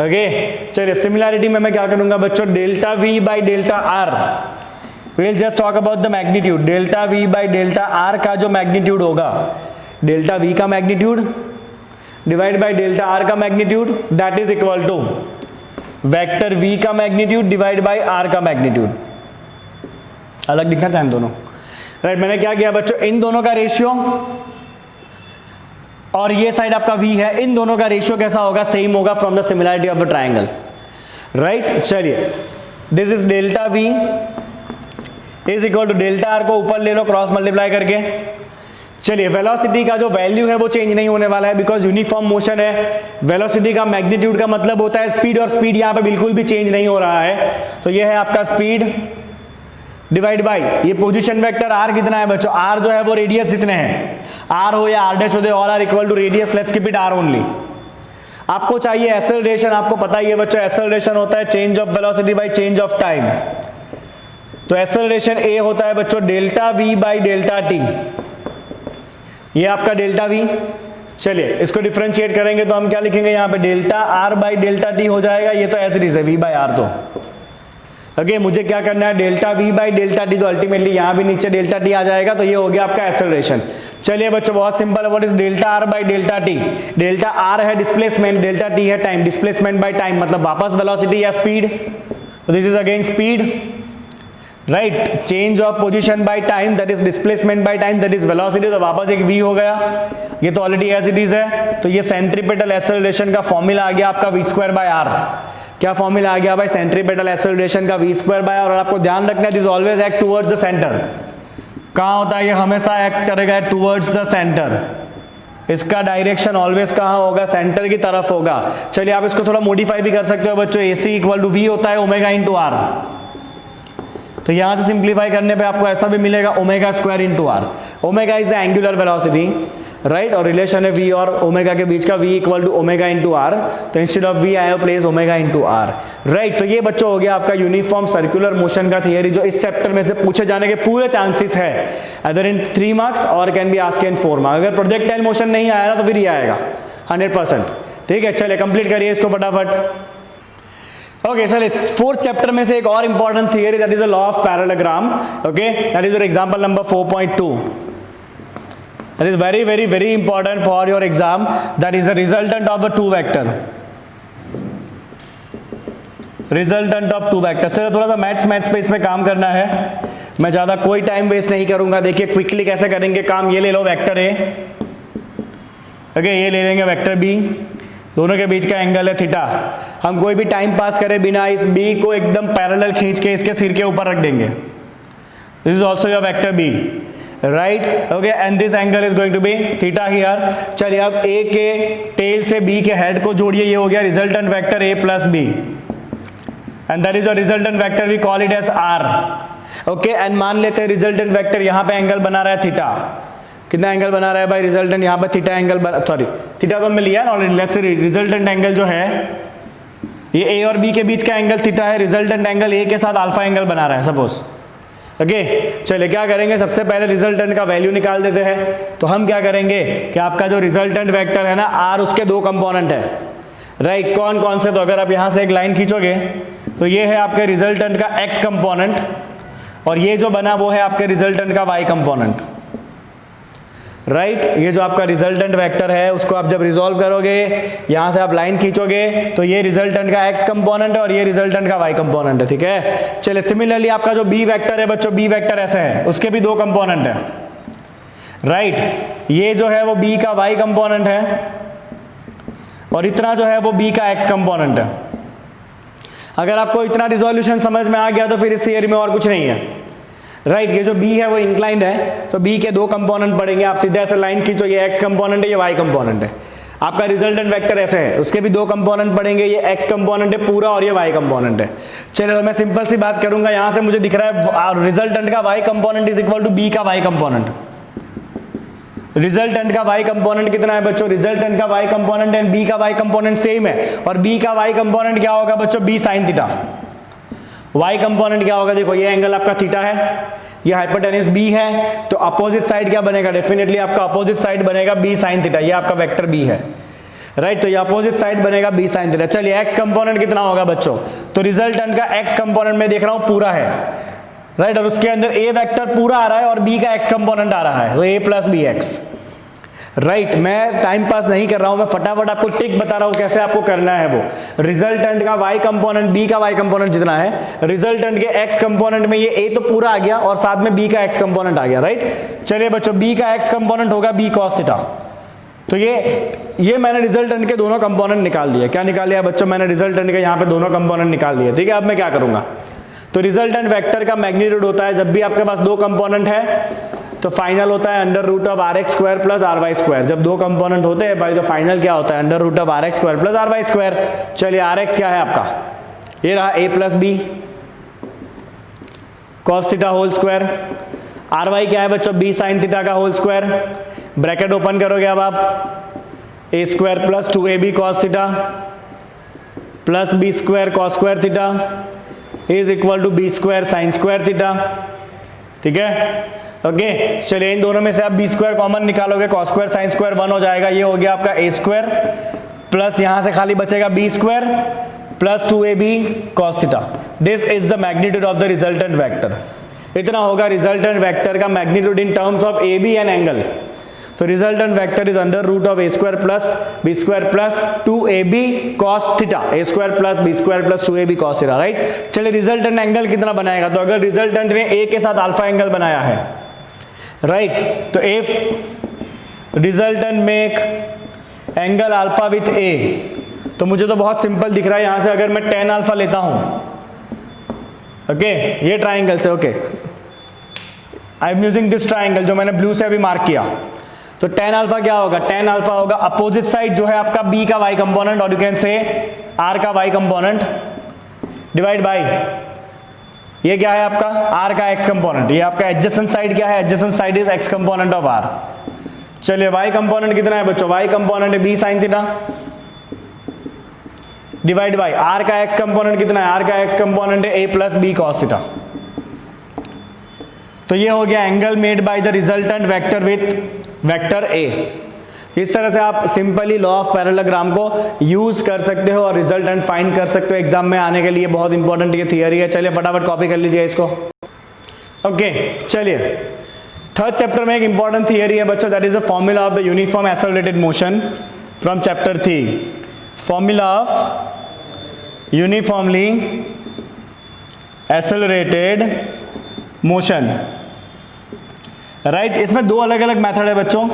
[SPEAKER 1] okay. चलिए सिमिलैरिटी में मैं क्या करूंगा बच्चों, delta v by delta R, we'll just talk about the magnitude। Delta v by delta R का जो मैग्नीट्यूड होगा, डेल्टा v का magnitude divide by delta R का magnitude, that is equal to vector v का magnitude divide by r का magnitude. अलग दिखना चाहिए दोनों, राइट। मैंने क्या किया बच्चों, इन दोनों का रेशियो और ये साइड आपका v है, इन दोनों का रेशियो कैसा होगा, सेम होगा from the similarity of the triangle, right. चलिए this is delta v is equal to delta R को ऊपर ले लो क्रॉस मल्टीप्लाई करके। चलिए वेलोसिटी का जो वैल्यू है वो चेंज नहीं होने वाला है, बिकॉज यूनिफॉर्म मोशन है। वेलोसिटी का मैग्नीट्यूड का मतलब होता है स्पीड, और स्पीड यहाँ पे बिल्कुल भी चेंज नहीं हो रहा है, तो ये है आपका स्पीड डिवाइड बाई ये पोजीशन वेक्टर r कितना है बच्चों, r जो है वो रेडियस जितने हैं, r हो या r डैश हो they, all are equal to radius, let's keep it r only. आपको चाहिए एक्सेलरेशन, आपको पता ही है बच्चों एक्सेलरेशन होता है change of velocity by change of time, तो एक्सेलरेशन a होता है बच्चों delta v by delta t, ये आपका डेल्टा v। चलिए इसको डिफरेंशिएट करेंगे तो हम क्या लिखेंगे यहाँ पे, delta r by delta t हो जाएगा, ये तो एज इट इज है v बाई r। तो ओके मुझे क्या करना है, delta v by delta t, तो अल्टीमेटली यहाँ भी नीचे डेल्टा t आ जाएगा, तो ये हो गया आपका एक्सेलरेशन। चलिए बच्चों बहुत सिंपल है, what is delta r by delta t। Delta r है डिस्प्लेसमेंट, डेल्टा t है टाइम, डिस्प्लेसमेंट बाई टाइम मतलब वापस वेलोसिटी या स्पीड, तो this is again speed, right. Change of position by time that is displacement by time that is velocity, तो वापस एक v हो गया, ये तो ऑलरेडी एज इट इज है। तो ये सेंट्रीपेटल एक्सेलरेशन का फॉर्मूला आ गया आपका v स्क्वायर बाय r। क्या फॉर्मूला आ गया भाई, सेंट्रीपेटल एक्सेलरेशन का v स्क्वायर बाय r। और आपको ध्यान रखना है this always act towards the centre. कहाँ होता है ये, हमेशा एक्ट करेगा टुवर्ड्स द सेंटर, इसका डायरेक्शन ऑलवेज कहाँ होगा, सेंटर की तरफ होगा। चलिए आप इसको थोड़ा मॉडिफाई भी कर सकते हो बच्चों, ac इक्वल टू v होता है ओमेगा इंटू r, तो यहां से सिंप्लीफाई करने पे आपको ऐसा भी मिलेगा omega square into R. Omega is the angular velocity, right, और रिलेशन है v और ओमेगा के बीच का, v equal to omega into R, तो instead of v I have place omega into R, right. तो ये बच्चों हो गया आपका यूनिफॉर्म सर्कुलर मोशन का थियरी, जो इस चैप्टर में से पूछे जाने के पूरे चांसेस है, अदर इन 3 मार्क्स और can be asked in 4 marks. अगर प्रोजेक्टाइल मोशन नहीं आया ना तो फिर ये आएगा 100%, ठीक है। चलिए कंप्लीट करिए इसको फटाफट। ओके, चलिए 4th चैप्टर में से एक और important theory, that is the law of parallelogram. Okay, that is your example number 4.2, that is very very very important for your exam, that is the resultant of the 2 vector, resultant of 2 vector. Sir थोड़ा सा maths पे इसमें काम करना है, मैं ज्यादा कोई टाइम वेस्ट नहीं करूंगा। देखिए क्विकली कैसे करेंगे काम, ये ले लो वेक्टर ए, ओके, ये ले लेंगे वेक्टर बी, दोनों के बीच का एंगल है थीटा। हम कोई भी टाइम पास करे बिना इस बी को एकदम पैरेलल खींच के इसके सिर के ऊपर रख देंगे, this is also your vector B, right, okay, and this angle is going to be theta here. चलिए अब ए के टेल से बी के हेड को जोड़िए, ये हो गया resultant vector A plus B, and that is your resultant vector, we call it as R, okay. And मान लेते हैं रिजल्टेंट वेक्टर यहाँ पे एंगल बना रहा है थीटा, कितना एंगल बना रहा है भाई, रिजल्टेंट यहाँ पर थीटा एंगल, सॉरी थीटा तो हमने लिया ना already, let's say resultant angle जो है ये ए और बी के बीच का एंगल थीटा है, रिजल्टेंट एंगल ए के साथ अल्फा एंगल बना रहा है सपोज, ओके। चलिए क्या करेंगे, सबसे पहले रिजल्टेंट का वैल्यू निकाल देते हैं। तो हम क्या करेंगे कि आपका जो रिजल्टेंट वेक्टर है ना आर, उसके 2 कंपोनेंट है, राइट, कौन कौन से, तो अगर आप यहाँ से एक लाइन खींचोगे तो ये है आपके रिजल्टेंट का एक्स कंपोनेंट, और ये जो बना वो है आपके रिजल्टेंट का वाई कंपोनेंट, राइट। ये जो आपका रिजल्टेंट वेक्टर है उसको आप जब रिजॉल्व करोगे, यहां से आप लाइन खींचोगे तो ये रिजल्टेंट का एक्स कंपोनेंट है और ये रिजल्टेंट का वाई कंपोनेंट है, ठीक है। चलिए सिमिलरली आपका जो बी वेक्टर है बच्चों, बी वेक्टर ऐसे है, उसके भी 2 कंपोनेंट है, राइट, ये जो है वो बी का वाई कंपोनेंट है और इतना जो है वो बी का एक्स कंपोनेंट है। अगर आपको इतना रिजोल्यूशन समझ में आ गया तो फिर इस थियरी में और कुछ नहीं है, राइट। ये जो b है वो इंक्लाइंड है, तो b के 2 कंपोनेंट पड़ेंगे, आप सीधे ऐसे लाइन खींचो, ये x कंपोनेंट है, ये y कंपोनेंट है। आपका रिजल्टेंट वेक्टर ऐसे है, उसके भी 2 कंपोनेंट पड़ेंगे, ये x कंपोनेंट है पूरा और ये y कंपोनेंट है। चलो तो मैं सिंपल सी बात करूंगा, यहां से मुझे दिख रहा है रिजल्टेंट का y component is equal to b का y कंपोनेंट। रिजल्टेंट का y कंपोनेंट कितना है बच्चों, रिजल्टेंट का y कंपोनेंट एंड b का y कंपोनेंट सेम है, और b का y कंपोनेंट क्या होगा बच्चों, b sin theta. y component क्या होगा, देखो ये एंगल आपका थीटा है, ये हाइपोटेन्यूज b है, तो अपोजिट साइड क्या बनेगा, डेफिनेटली आपका अपोजिट साइड बनेगा b sin थीटा, ये आपका वेक्टर b है, राइट। तो ये अपोजिट साइड बनेगा b sin थीटा। चलिए x कंपोनेंट कितना होगा बच्चों, तो रिजल्टेंट का x कंपोनेंट में देख रहा हूं पूरा है, राइट, और उसके अंदर a वेक्टर पूरा आ रहा है और b का x कंपोनेंट आ रहा है, तो a plus B X, right. मैं टाइम पास नहीं कर रहा हूं, मैं फटाफट आपको टिक बता रहा हूं कैसे आपको करना है वो। रिजल्टेंट का y कंपोनेंट, b का y कंपोनेंट जितना है, रिजल्टेंट के x कंपोनेंट में ये a तो पूरा आ गया और साथ में b का x कंपोनेंट आ गया, राइट। चलिए बच्चों b का x कंपोनेंट होगा b cos थीटा, तो ये मैंने रिजल्टेंट के दोनों कंपोनेंट निकाल दिए। क्या निकाल लिया बच्चों, मैंने रिजल्टेंट के यहाँ पे दोनों कंपोनेंट निकाल लिए, ठीक है। अब मैं क्या करूंगा, तो रिजल्टेंट वेक्टर का मैग्नीट्यूड होता है, जब भी आपके पास 2 कंपोनेंट है तो फाइनल होता है under root of R X square plus R Y square. जब 2 कंपोनेंट होते हैं भाई तो फाइनल क्या होता है, under root of R X square plus R Y square. चलिए आर एक्स क्या है आपका, ये रहा a plus B cos theta whole square, R Y क्या है बच्चों, b साइन थीटा का होल स्क्वायर, ब्रैकेट ओपन करोगे अब आप, a square plus 2ab cos theta plus b square cos square theta is equal to b square sine square theta, ठीक है, okay. चलिए इन दोनों में से आप b स्क्वायर कॉमन निकालोगे, कॉस स्क्वायर साइन स्क्वायर 1 हो जाएगा, ये हो गया आपका a स्क्वायर प्लस यहां से खाली बचेगा b square plus 2ab cos theta. This is the magnitude of the resultant vector. इतना होगा रिजल्टेंट वेक्टर का magnitude in terms of ab and angle. तो resultant vector is under root of a square plus b square plus 2ab cos theta, a square plus b square plus 2ab cos theta, right. चलिए resultant angle कितना बनाएगा, तो अगर resultant ने a के साथ alpha angle बनाया है, राइट, तो if resultant make angle alpha with a, तो मुझे तो बहुत सिंपल दिख रहा है, यहां से अगर मैं tan अल्फा लेता हूं, ओके, ये ट्राइंगल से, okay, I am using this triangle जो मैंने ब्लू से अभी मार्क किया, तो tan अल्फा क्या होगा, tan अल्फा होगा अपोजिट साइड जो है आपका b का y कंपोनेंट और यू कैन से r का y कंपोनेंट डिवाइड बाय ये क्या है आपका r का x कंपोनेंट, ये आपका एडजेसेंट साइड क्या है, adjacent side is x component of r, चलिए y कंपोनेंट कितना है बच्चों, y कंपोनेंट है b sin theta divide by r का x कंपोनेंट कितना है, r का x कंपोनेंट है a plus B cos theta. तो ये हो गया angle made by the resultant vector with vector a। इस तरह से आप सिंपली लॉ ऑफ पैरेललोग्राम को यूज कर सकते हो और रिजल्टेंट फाइंड कर सकते हो एग्जाम में आने के लिए। बहुत इंपॉर्टेंट ये थियरी है। चलिए फटाफट कॉपी कर लीजिए इसको। ओके चलिए थर्ड चैप्टर में एक इंपॉर्टेंट थियरी है बच्चों, that is the formula of the uniform accelerated motion from chapter 3। Formula of uniformly accelerated motion, right. इसमें दो अलग अलग मेथड है बच्चों।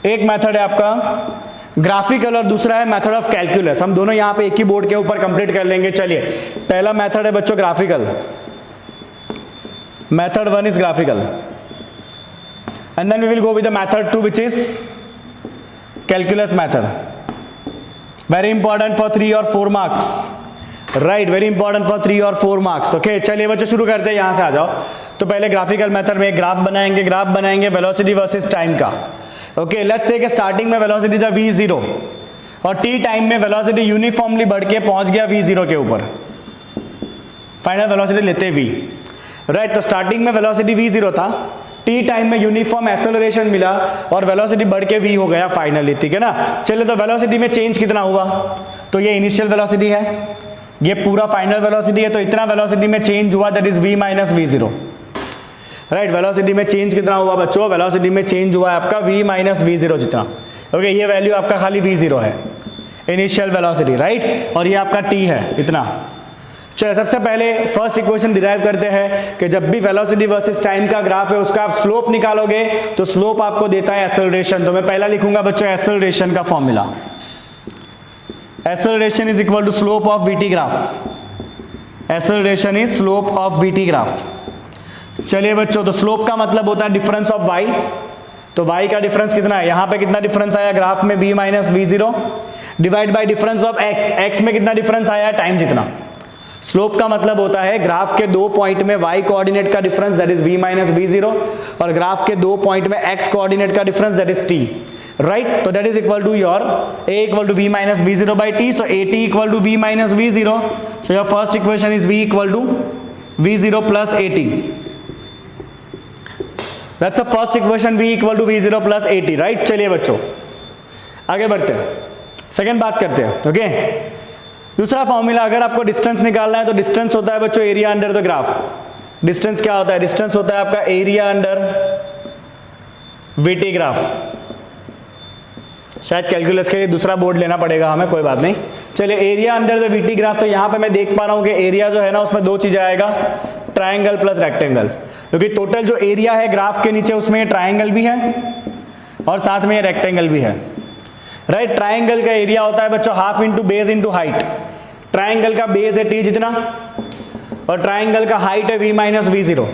[SPEAKER 1] एक मेथड है आपका ग्राफिकल और दूसरा है मेथड ऑफ कैलकुलस। हम दोनों यहां पे एक ही बोर्ड के ऊपर कंप्लीट कर लेंगे। चलिए पहला मेथड है बच्चों graphical, method 1 is graphical and then we will go with the method 2 which is calculus method. Very important for 3 और 4 marks, right, very important for 3 और 4 मार्क्स। ओके चलिए बच्चों शुरू करते हैं, यहां से आ जाओ। तो पहले ग्राफिकल मेथड में एक ग्राफ बनाएंगे वेलोसिटी वर्सेस टाइम का। ओके लेट्स से कि स्टार्टिंग में वेलोसिटी था v0 और t टाइम में वेलोसिटी यूनिफॉर्मली बढ़ के पहुंच गया v0 के ऊपर, फाइनल वेलोसिटी लेते v, राइट। तो स्टार्टिंग में वेलोसिटी v0 था, t टाइम में यूनिफॉर्म एक्सेलरेशन मिला और वेलोसिटी बढ़ के v हो गया फाइनली, ठीक है ना। चलिए तो वेलोसिटी में चेंज कितना हुआ, तो ये इनिशियल वेलोसिटी है, ये पूरा फाइनल वेलोसिटी है, तो इतना वेलोसिटी में चेंज हुआ that is v minus v0, right. Velocity में चेंज कितना हुआ बच्चों, वेलोसिटी में चेंज हुआ है आपका v माइनस v0 जितना। ओके ये वैल्यू आपका खाली v0 है, इनिशियल वेलोसिटी, राइट, और ये आपका t है इतना। चलिए सबसे पहले फर्स्ट इक्वेशन डिराइव करते हैं कि जब भी वेलोसिटी वर्सेस टाइम का ग्राफ है उसका आप स्लोप निकालोगे तो स्लोप आपको देता है एक्सेलरेशन। तो मैं पहला लिखूंगा बच्चों एक्सेलरेशन का formula, acceleration is equal to slope of vt graph, acceleration is slope of vt graph. चलिए बच्चों तो स्लोप का मतलब होता है डिफरेंस ऑफ y, तो y का डिफरेंस कितना है, यहां पे कितना डिफरेंस आया ग्राफ में b minus v0 divide by difference of x, x में कितना डिफरेंस आया टाइम जितना। स्लोप का मतलब होता है ग्राफ के दो पॉइंट में y कोऑर्डिनेट का difference that is v minus v0 और ग्राफ के दो पॉइंट में x कोऑर्डिनेट का difference that is t, right. तो that is equal to your a equal to v minus v0 by t, so at equal to v minus v0, so your first equation is v equal to v0 plus at, that's the first equation v equal to v0 plus at, right. चलिए बच्चों आगे बढ़ते हैं, second बात करते हैं। Okay दूसरा formula, अगर आपको डिस्टेंस निकालना है तो डिस्टेंस होता है बच्चों area under the graph. Distance क्या होता है, डिस्टेंस होता है आपका एरिया अंडर vt ग्राफ। शायद कैलकुलस के लिए दूसरा बोर्ड लेना पड़ेगा हमें, कोई बात नहीं। चलिए area under the vt graph, तो यहाँ पे मैं देख पा रहा हूँ कि एरिया जो है ना उसमें दो चीजें आएगा, ट्राइंगल प्लस रेक्टेंगल, क्योंकि टोटल जो एरिया है ग्राफ के नीचे उसमें ट्राइंगल भी है और साथ में रेक्टेंगल भी है, राइट। ट्राइंगल का एरिया होता है बच्चों half into base into height. Triangle का बेस है t जितना और ट्राइंगल का हाइट है v minus v0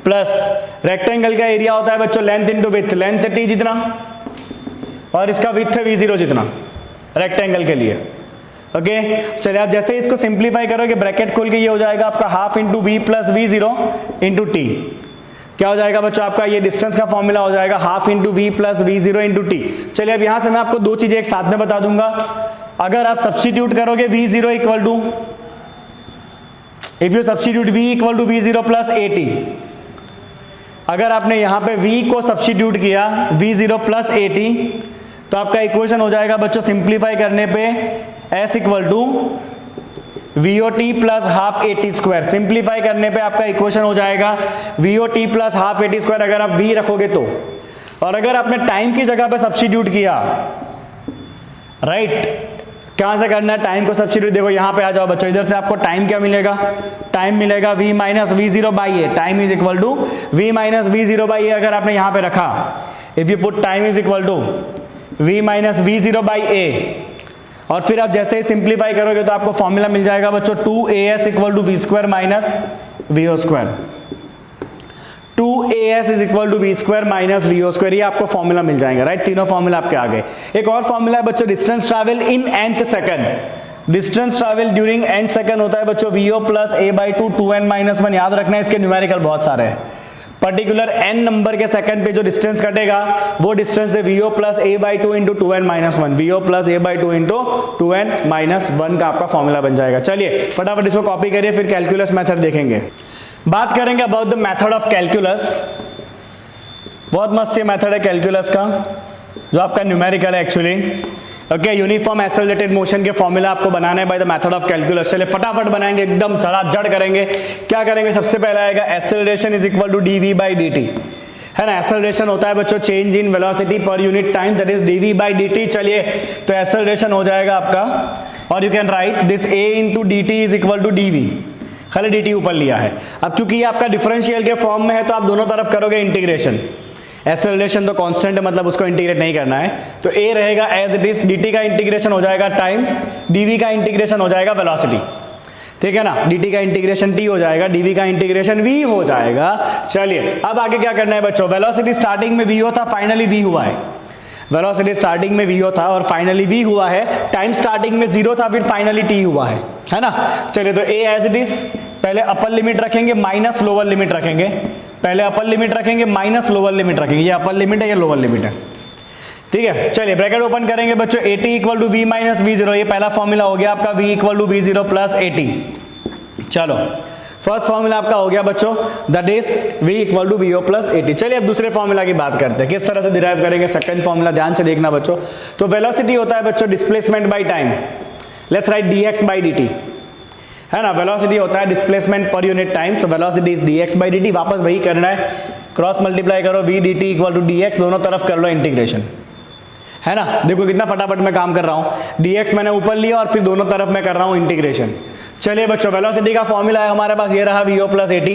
[SPEAKER 1] plus rectangle का एरिया होता है बच्चों लेंथ इंटू विथ, लेंथ है t जितना और इसका विथ है v0 जितना रेक्टेंगल के लिए। ओके चलिए आप जैसे इसको सिंप्लीफाई करोगे ब्रैकेट खोल के ये हो जाएगा आपका half into v plus v0 into t। क्या हो जाएगा बच्चों आपका, ये डिस्टेंस का फॉर्मूला हो जाएगा half into v plus v0 into t। चलिए अब यहां से मैं आपको दो चीजें एक साथ में बता दूंगा। अगर आप सब्स्टिट्यूट करोगे v0 equal to, if you substitute v equal to v0 plus at, अगर आपने यहां पे v को सब्स्टिट्यूट किया v0 प्लस at तो आपका इक्वेशन हो जाएगा बच्चों सिंप्लीफाई करने पे s equal to VOT plus half AT square. Simplify करने पे आपका इक्वेशन हो जाएगा VOT plus half AT square, अगर आप V रखोगे तो। और अगर आपने टाइम की जगह पे सब्स्टिट्यूट किया, राइट, कहां से करना है टाइम को सब्स्टिट्यूट, देखो यहां पे आ जाओ बच्चों, इधर से आपको टाइम क्या मिलेगा, टाइम मिलेगा v minus v0 by a, time is equal to v minus v0 by a. अगर आपने यहां पे रखा, if you put time is equal to v minus v0 by a, और फिर आप जैसे ही सिंप्लीफाई करोगे तो आपको फॉर्मूला मिल जाएगा बच्चों 2as equal to v square minus vo square. 2as is equal to v square minus vo square, ये आपको फॉर्मूला मिल जाएगा, राइट। तीनों फॉर्मूला आपके आ गए। एक और फॉर्मूला है बच्चों distance travel in nth second. Distance travel during nth second होता है बच्चों vo plus a by 2 2n minus 1। याद रखना है इसके न्यूमेरिकल बहुत सारे हैं, पर्टिकुलर n नंबर के सेकंड पे जो डिस्टेंस कटेगा वो डिस्टेंस है vo plus a by 2 into 2n minus 1, vo plus a by 2 into 2n minus 1 का आपका फॉर्मूला बन जाएगा। चलिए फटाफट इसको कॉपी करिए, फिर कैलकुलस मेथड देखेंगे। बात करेंगे about the method of calculus. बहुत मस्त ये मेथड है कैलकुलस का, जो आपका न्यूमेरिकल है actually. Okay, uniform accelerated motion के फॉर्मूला आपको बनाना है by the method of calculus. चलिए फटाफट बनाएंगे, एकदम जड़ करेंगे। क्या करेंगे, सबसे पहला आएगा acceleration is equal to dv by dt, है ना। एक्सेलरेशन होता है बच्चों change in velocity per unit time, that is dv by dt। चलिए तो एक्सेलरेशन हो जाएगा आपका, और you can write this a into dt is equal to dv, खाली dt ऊपर लिया है। अब क्योंकि ये आपका डिफरेंशियल के फॉर्म में है तो आप दोनों तरफ करोगे इंटीग्रेशन। एक्सेलरेशन तो कांस्टेंट है, मतलब उसको इंटीग्रेट नहीं करना है, तो a रहेगा एज इट इज, dt का इंटीग्रेशन हो जाएगा टाइम, dv का इंटीग्रेशन हो जाएगा वेलोसिटी, ठीक है ना। dt का इंटीग्रेशन t हो जाएगा, dv का इंटीग्रेशन v हो जाएगा। चलिए अब आगे क्या करना है बच्चों, वेलोसिटी स्टार्टिंग में v था, फाइनली v हुआ है। वेलोसिटी स्टार्टिंग में v था और फाइनली v हुआ है। टाइम स्टार्टिंग में 0 था, फिर फाइनली t हुआ है ना। चलिए तो a एज इट इज, पहले अपर लिमिट रखेंगे माइनस लोअर लिमिट रखेंगे, पहले अपर लिमिट रखेंगे माइनस लोअर लिमिट रखेंगे, ये अपर लिमिट है ये लोअर लिमिट है, ठीक है। चलिए ब्रैकेट ओपन करेंगे बच्चों, at equal to v minus v0, ये पहला फॉर्मूला हो गया आपका, v equal to v0 plus at। चलो फर्स्ट फॉर्मूला आपका हो गया बच्चों, that is v equal to vo plus at। चलिए अब दूसरे फॉर्मूला की बात करते हैं, किस तरह से डिराइव करेंगे सेकंड फॉर्मूला, ध्यान से देखना बच्चों। तो वेलोसिटी होता है बच्चों displacement by time, let's write dx by dt, है ना। वेलोसिटी होता है displacement per unit time, so velocity is dx by dt। वापस वही करना है, क्रॉस मल्टीप्लाई करो, v dt equal to dx, दोनों तरफ कर लो इंटीग्रेशन, है ना। देखो कितना फटाफट मैं काम कर रहा हूं, dx मैंने ऊपर लिया और फिर दोनों तरफ मैं कर रहा हूं इंटीग्रेशन। चलिए बच्चों वेलोसिटी का फॉर्मूला है हमारे पास, ये रहा vo प्लस at,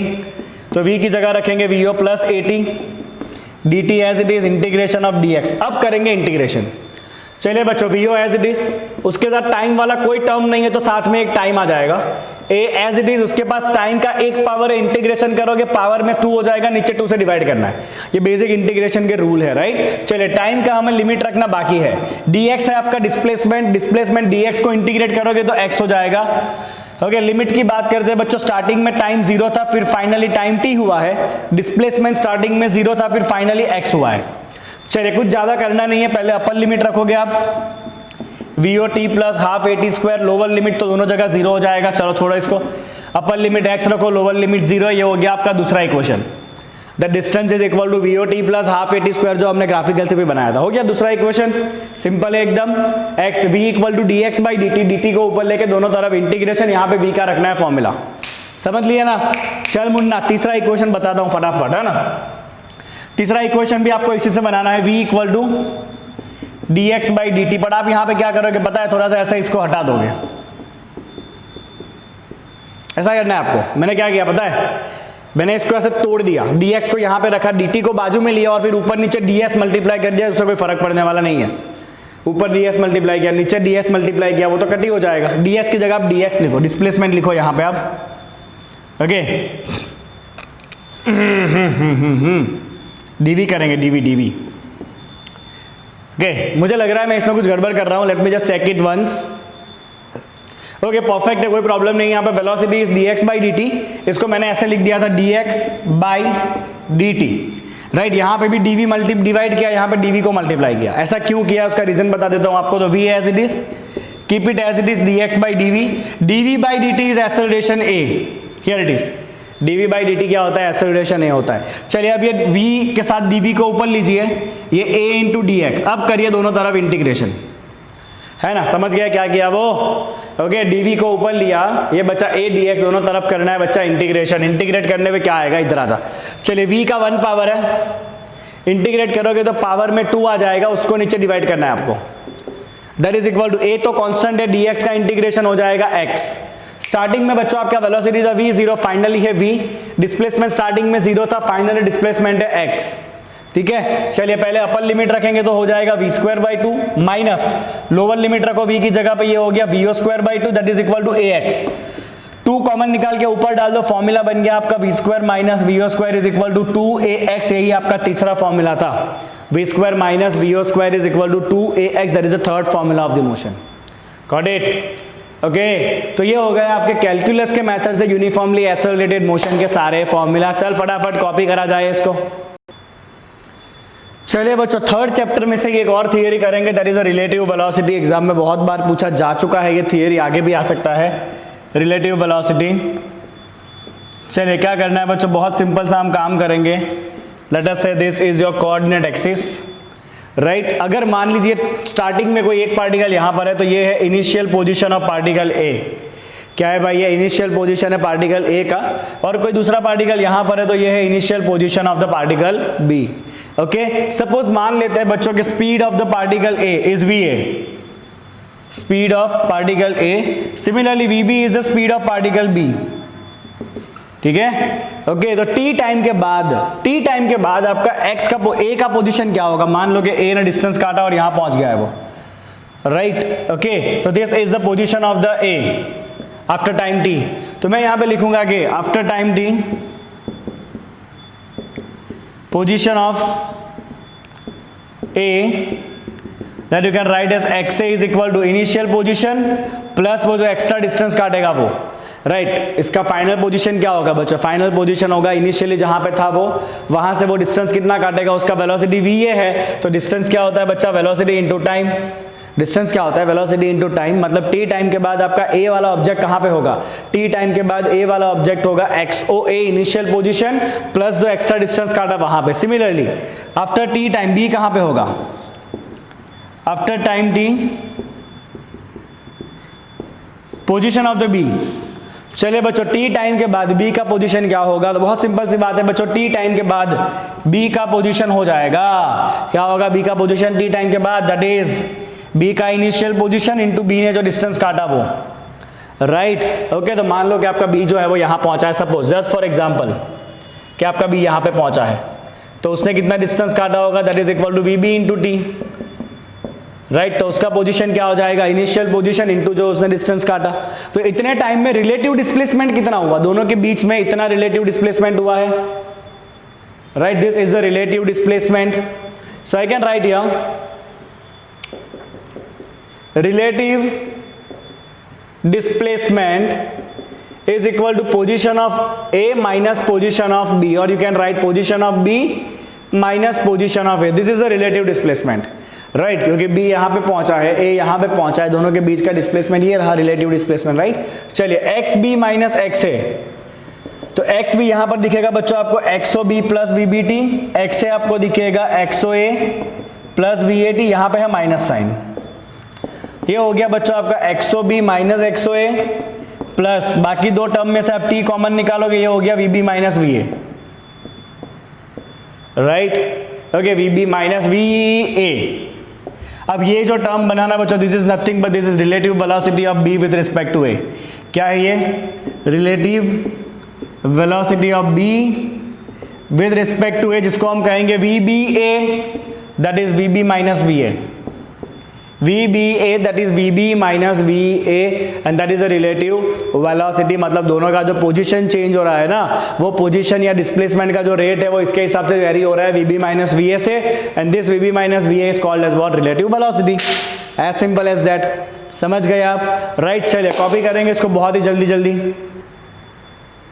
[SPEAKER 1] तो v की जगह रखेंगे vo plus at, dt as it is integration of dx। अब करेंगे इंटीग्रेशन। चलिए बच्चों vo एज इट इज, उसके साथ टाइम वाला कोई टर्म नहीं है तो साथ में एक टाइम आ जाएगा, a एज इट इज, उसके पास टाइम का एक पावर है, इंटीग्रेशन करोगे पावर में 2 हो जाएगा, नीचे 2 से डिवाइड करना है, ये बेसिक इंटीग्रेशन के रूल है, राइट। चलिए टाइम का हमें लिमिट रखना बाकी है, dx है आपका डिस्प्लेसमेंट, डिस्प्लेसमेंट dx को इंटीग्रेट करोगे तो x हो जाएगा। ओके, लिमिट की बात करते हैं बच्चों, स्टार्टिंग में टाइम 0 था, फिर फाइनली टाइम t हुआ है, डिस्प्लेसमेंट स्टार्टिंग में 0 था, फिर फाइनली x हुआ है। चलिए कुछ ज्यादा करना नहीं है, पहले अपर लिमिट रखोगे आप vo t plus half at square, lower limit तो दोनों जगह 0 हो जाएगा, चलो छोड़ो इसको, अपर लिमिट x रखो, लोअर लिमिट 0, ये हो गया आपका दूसरा equation. The distance is equal to vo t plus half at square, जो हमने ग्राफिकल से भी बनाया था, हो गया दूसरा इक्वेशन, सिंपल है एकदम। x v equal to dx by dt, dt को ऊपर लेके दोनों तरफ इंटीग्रेशन, यहाँ पे v का रखना है फॉर्मूला, समझ लिया ना। चल मुन्ना तीसरा इक्वेशन बताता हूँ फटाफट, है ना। तीसरा इक्वेशन भी आपको इसी से बनाना है, v equal to dx by dt, but आप यहां पे क्या करोगे पता है, थोड़ा सा ऐसा इसको हटा दोगे, ऐसा करना है आपको। मैंने क्या किया पता है, मैंने इसको ऐसे तोड़ दिया, dx को यहां पे रखा, dt को बाजू में लिया और फिर ऊपर नीचे ds मल्टीप्लाई कर दिया, उससे कोई फर्क पड़ने वाला नहीं है। ऊपर ds मल्टीप्लाई किया, नीचे ds मल्टीप्लाई किया, वो तो कट ही हो जाएगा। ds की जगह आप dx लिखो, डिस्प्लेसमेंट लिखो यहां पे आप, ओके। dv करेंगे, dv ओके। मुझे लग रहा है मैं इसमें कुछ गड़बड़ कर रहा हूं, let me just check it once. Okay perfect है, कोई प्रॉब्लम नहीं है। यहाँ पे velocity is dx by dt, इसको मैंने ऐसे लिख दिया था dx बाई dt, राइट। यहाँ पे भी dv मल्टी डिवाइड किया, यहाँ पे dv को मल्टीप्लाई किया। ऐसा क्यों किया उसका रीजन बता देता हूँ आपको। तो v as it is, keep it as it is, dx by dv, dv by dt is acceleration a, here it is, dv by dt क्या होता है, एक्सेलरेशन a होता है। चलिए अब ये v के साथ dv को ऊपर लीजिए, ये a इंटू dx, अब करिए दोनों तरफ इंटीग्रेशन, है ना। समझ गया क्या किया वो, ओके। dv को ऊपर लिया, ये बच्चा a dx, दोनों तरफ करना है बच्चा इंटीग्रेशन। इंटीग्रेट करने में क्या आएगा, इधर आ जा। चलिए v का 1 पावर है, इंटीग्रेट करोगे तो पावर में 2 आ जाएगा, उसको नीचे डिवाइड करना है आपको, that is equal to a तो कांस्टेंट है, dx का इंटीग्रेशन हो जाएगा x। स्टार्टिंग में बच्चों आपका वेलोसिटी था v0, फाइनली है v, डिस्प्लेसमेंट स्टार्टिंग में 0 था, फाइनली डिस्प्लेसमेंट है x, ठीक है। चलिए पहले अपर लिमिट रखेंगे तो हो जाएगा v square by 2 minus lower limit रखो v की जगह पे, ये हो गया vo square by 2, that is equal to ax। 2 common निकाल के ऊपर डाल दो, फॉर्मूला बन गया आपका v square minus vo square is equal to 2ax, यही आपका तीसरा फॉर्मूला था, v square minus vo square is equal to 2ax, that is the third formula of the motion, got it. Okay तो ये हो गए आपके कैलकुलस के मेथड से यूनिफॉर्मली एक्सेलरेटेड मोशन के सारे फॉर्मूला। चल फटाफट कॉपी करा जाए इसको। चलिए बच्चों थर्ड चैप्टर में से एक और थियरी करेंगे, that is a relative velocity. Exam में बहुत बार पूछा जा चुका है ये थियरी, आगे भी आ सकता है, रिलेटिव वेलोसिटी। चलिए क्या करना है बच्चों, बहुत सिंपल सा हम काम करेंगे। लेट अस से this is your coordinate axis, right. अगर मान लीजिए स्टार्टिंग में कोई एक पार्टिकल यहाँ पर है तो ये है इनिशियल पोजीशन ऑफ पार्टिकल ए। क्या है भाई, ये इनिशियल पोजीशन है पार्टिकल ए का, और कोई दूसरा पार्टिकल यहाँ पर है तो ये है initial position of the particle B. Okay suppose मान लेते हैं बच्चों कि speed of the particle A is V A, speed of particle A, similarly V B is the speed of particle B, ठीक है। ओके तो टी टाइम के बाद आपका एक्स का ए का पोजीशन क्या होगा, मान लो कि ए ने डिस्टेंस काटा और यहां पहुंच गया है वो, राइट। ओके तो this is the position of the A after time t. तो मैं यहां पे लिखूंगा कि after time T position of A that you can write as x A is equal to initial position plus वो जो extra distance काटेगा वो, राइट। इसका फाइनल पोजीशन क्या होगा बच्चों, फाइनल पोजीशन होगा इनिशियली जहां पे था वो, वहां से वो डिस्टेंस कितना काटेगा, उसका वेलोसिटी वी ए है, तो डिस्टेंस क्या होता है बच्चा, वेलोसिटी इनटू टाइम। डिस्टेंस क्या होता है, वेलोसिटी इनटू टाइम, मतलब टी टाइम के बाद आपका ए वाला ऑब्जेक्ट कहां पे होगा, टी टाइम के बाद ए वाला ऑब्जेक्ट होगा X O A initial position plus जो एक्स्ट्रा डिस्टेंस काटा वहां पे। Similarly after T time B कहां पे होगा, after time T position of the B. चलिए बच्चों टी टाइम के बाद बी का पोजीशन क्या होगा, तो बहुत सिंपल सी बात है बच्चों, टी टाइम के बाद बी का पोजीशन हो जाएगा, क्या होगा बी का पोजीशन टी टाइम के बाद, दैट इज बी का इनिशियल पोजीशन इनटू बी ने जो डिस्टेंस काटा वो, राइट। ओके तो मान लो कि आपका बी जो है वो यहां पहुंचा है, सपोज जस्ट फॉर एग्जांपल कि आपका बी यहां पे पहुंचा है, तो उसने कितना डिस्टेंस काटा होगा, that is equal to V B into T, right. तो उसका पोजीशन क्या हो जाएगा, इनिशियल पोजीशन इनटू जो उसने डिस्टेंस काटा। तो इतने टाइम में रिलेटिव डिस्प्लेसमेंट कितना हुआ, दोनों के बीच में इतना रिलेटिव डिस्प्लेसमेंट हुआ है, right. This is the relative displacement. So I can write here relative displacement is equal to position of A minus position of B, or you can write position of B minus position of A. This is the relative displacement, right? क्योंकि B यहाँ पे पहुंचा है, A यहाँ पे पहुंचा है, दोनों के बीच का डिस्प्लेसमेंट ये रहा रिलेटिव डिस्प्लेसमेंट, राइट। चलिए XB माइनस XA, तो XB यहाँ पर दिखेगा बच्चों आपको XOB प्लस VBT, XA आपको दिखेगा XOA प्लस VAT, यहाँ पे है माइनस साइन। ये हो गया बच्चों आपका XOB माइनस XOA प्लस बाकी दो टर्म में से आप T कॉमन निकालोगे, ये हो गया VB minus VA, right. Okay VB minus VA। अब ये जो टर्म बनाना बच्चों, this is nothing but this is relative velocity of B with respect to A। क्या है ये, relative velocity of B with respect to A, जिसको हम कहेंगे VBA, that is VB minus VA, VBA that is VB minus VA and that is a relative velocity। मतलब दोनों का जो पोजीशन चेंज हो रहा है ना, वो पोजीशन या डिस्प्लेसमेंट का जो रेट है वो इसके हिसाब से वेरी हो रहा है VB minus VA से, and this VB minus VA is called as what, relative velocity, as simple as that। समझ गए आप, राइट। चलिए कॉपी करेंगे इसको बहुत ही जल्दी जल्दी।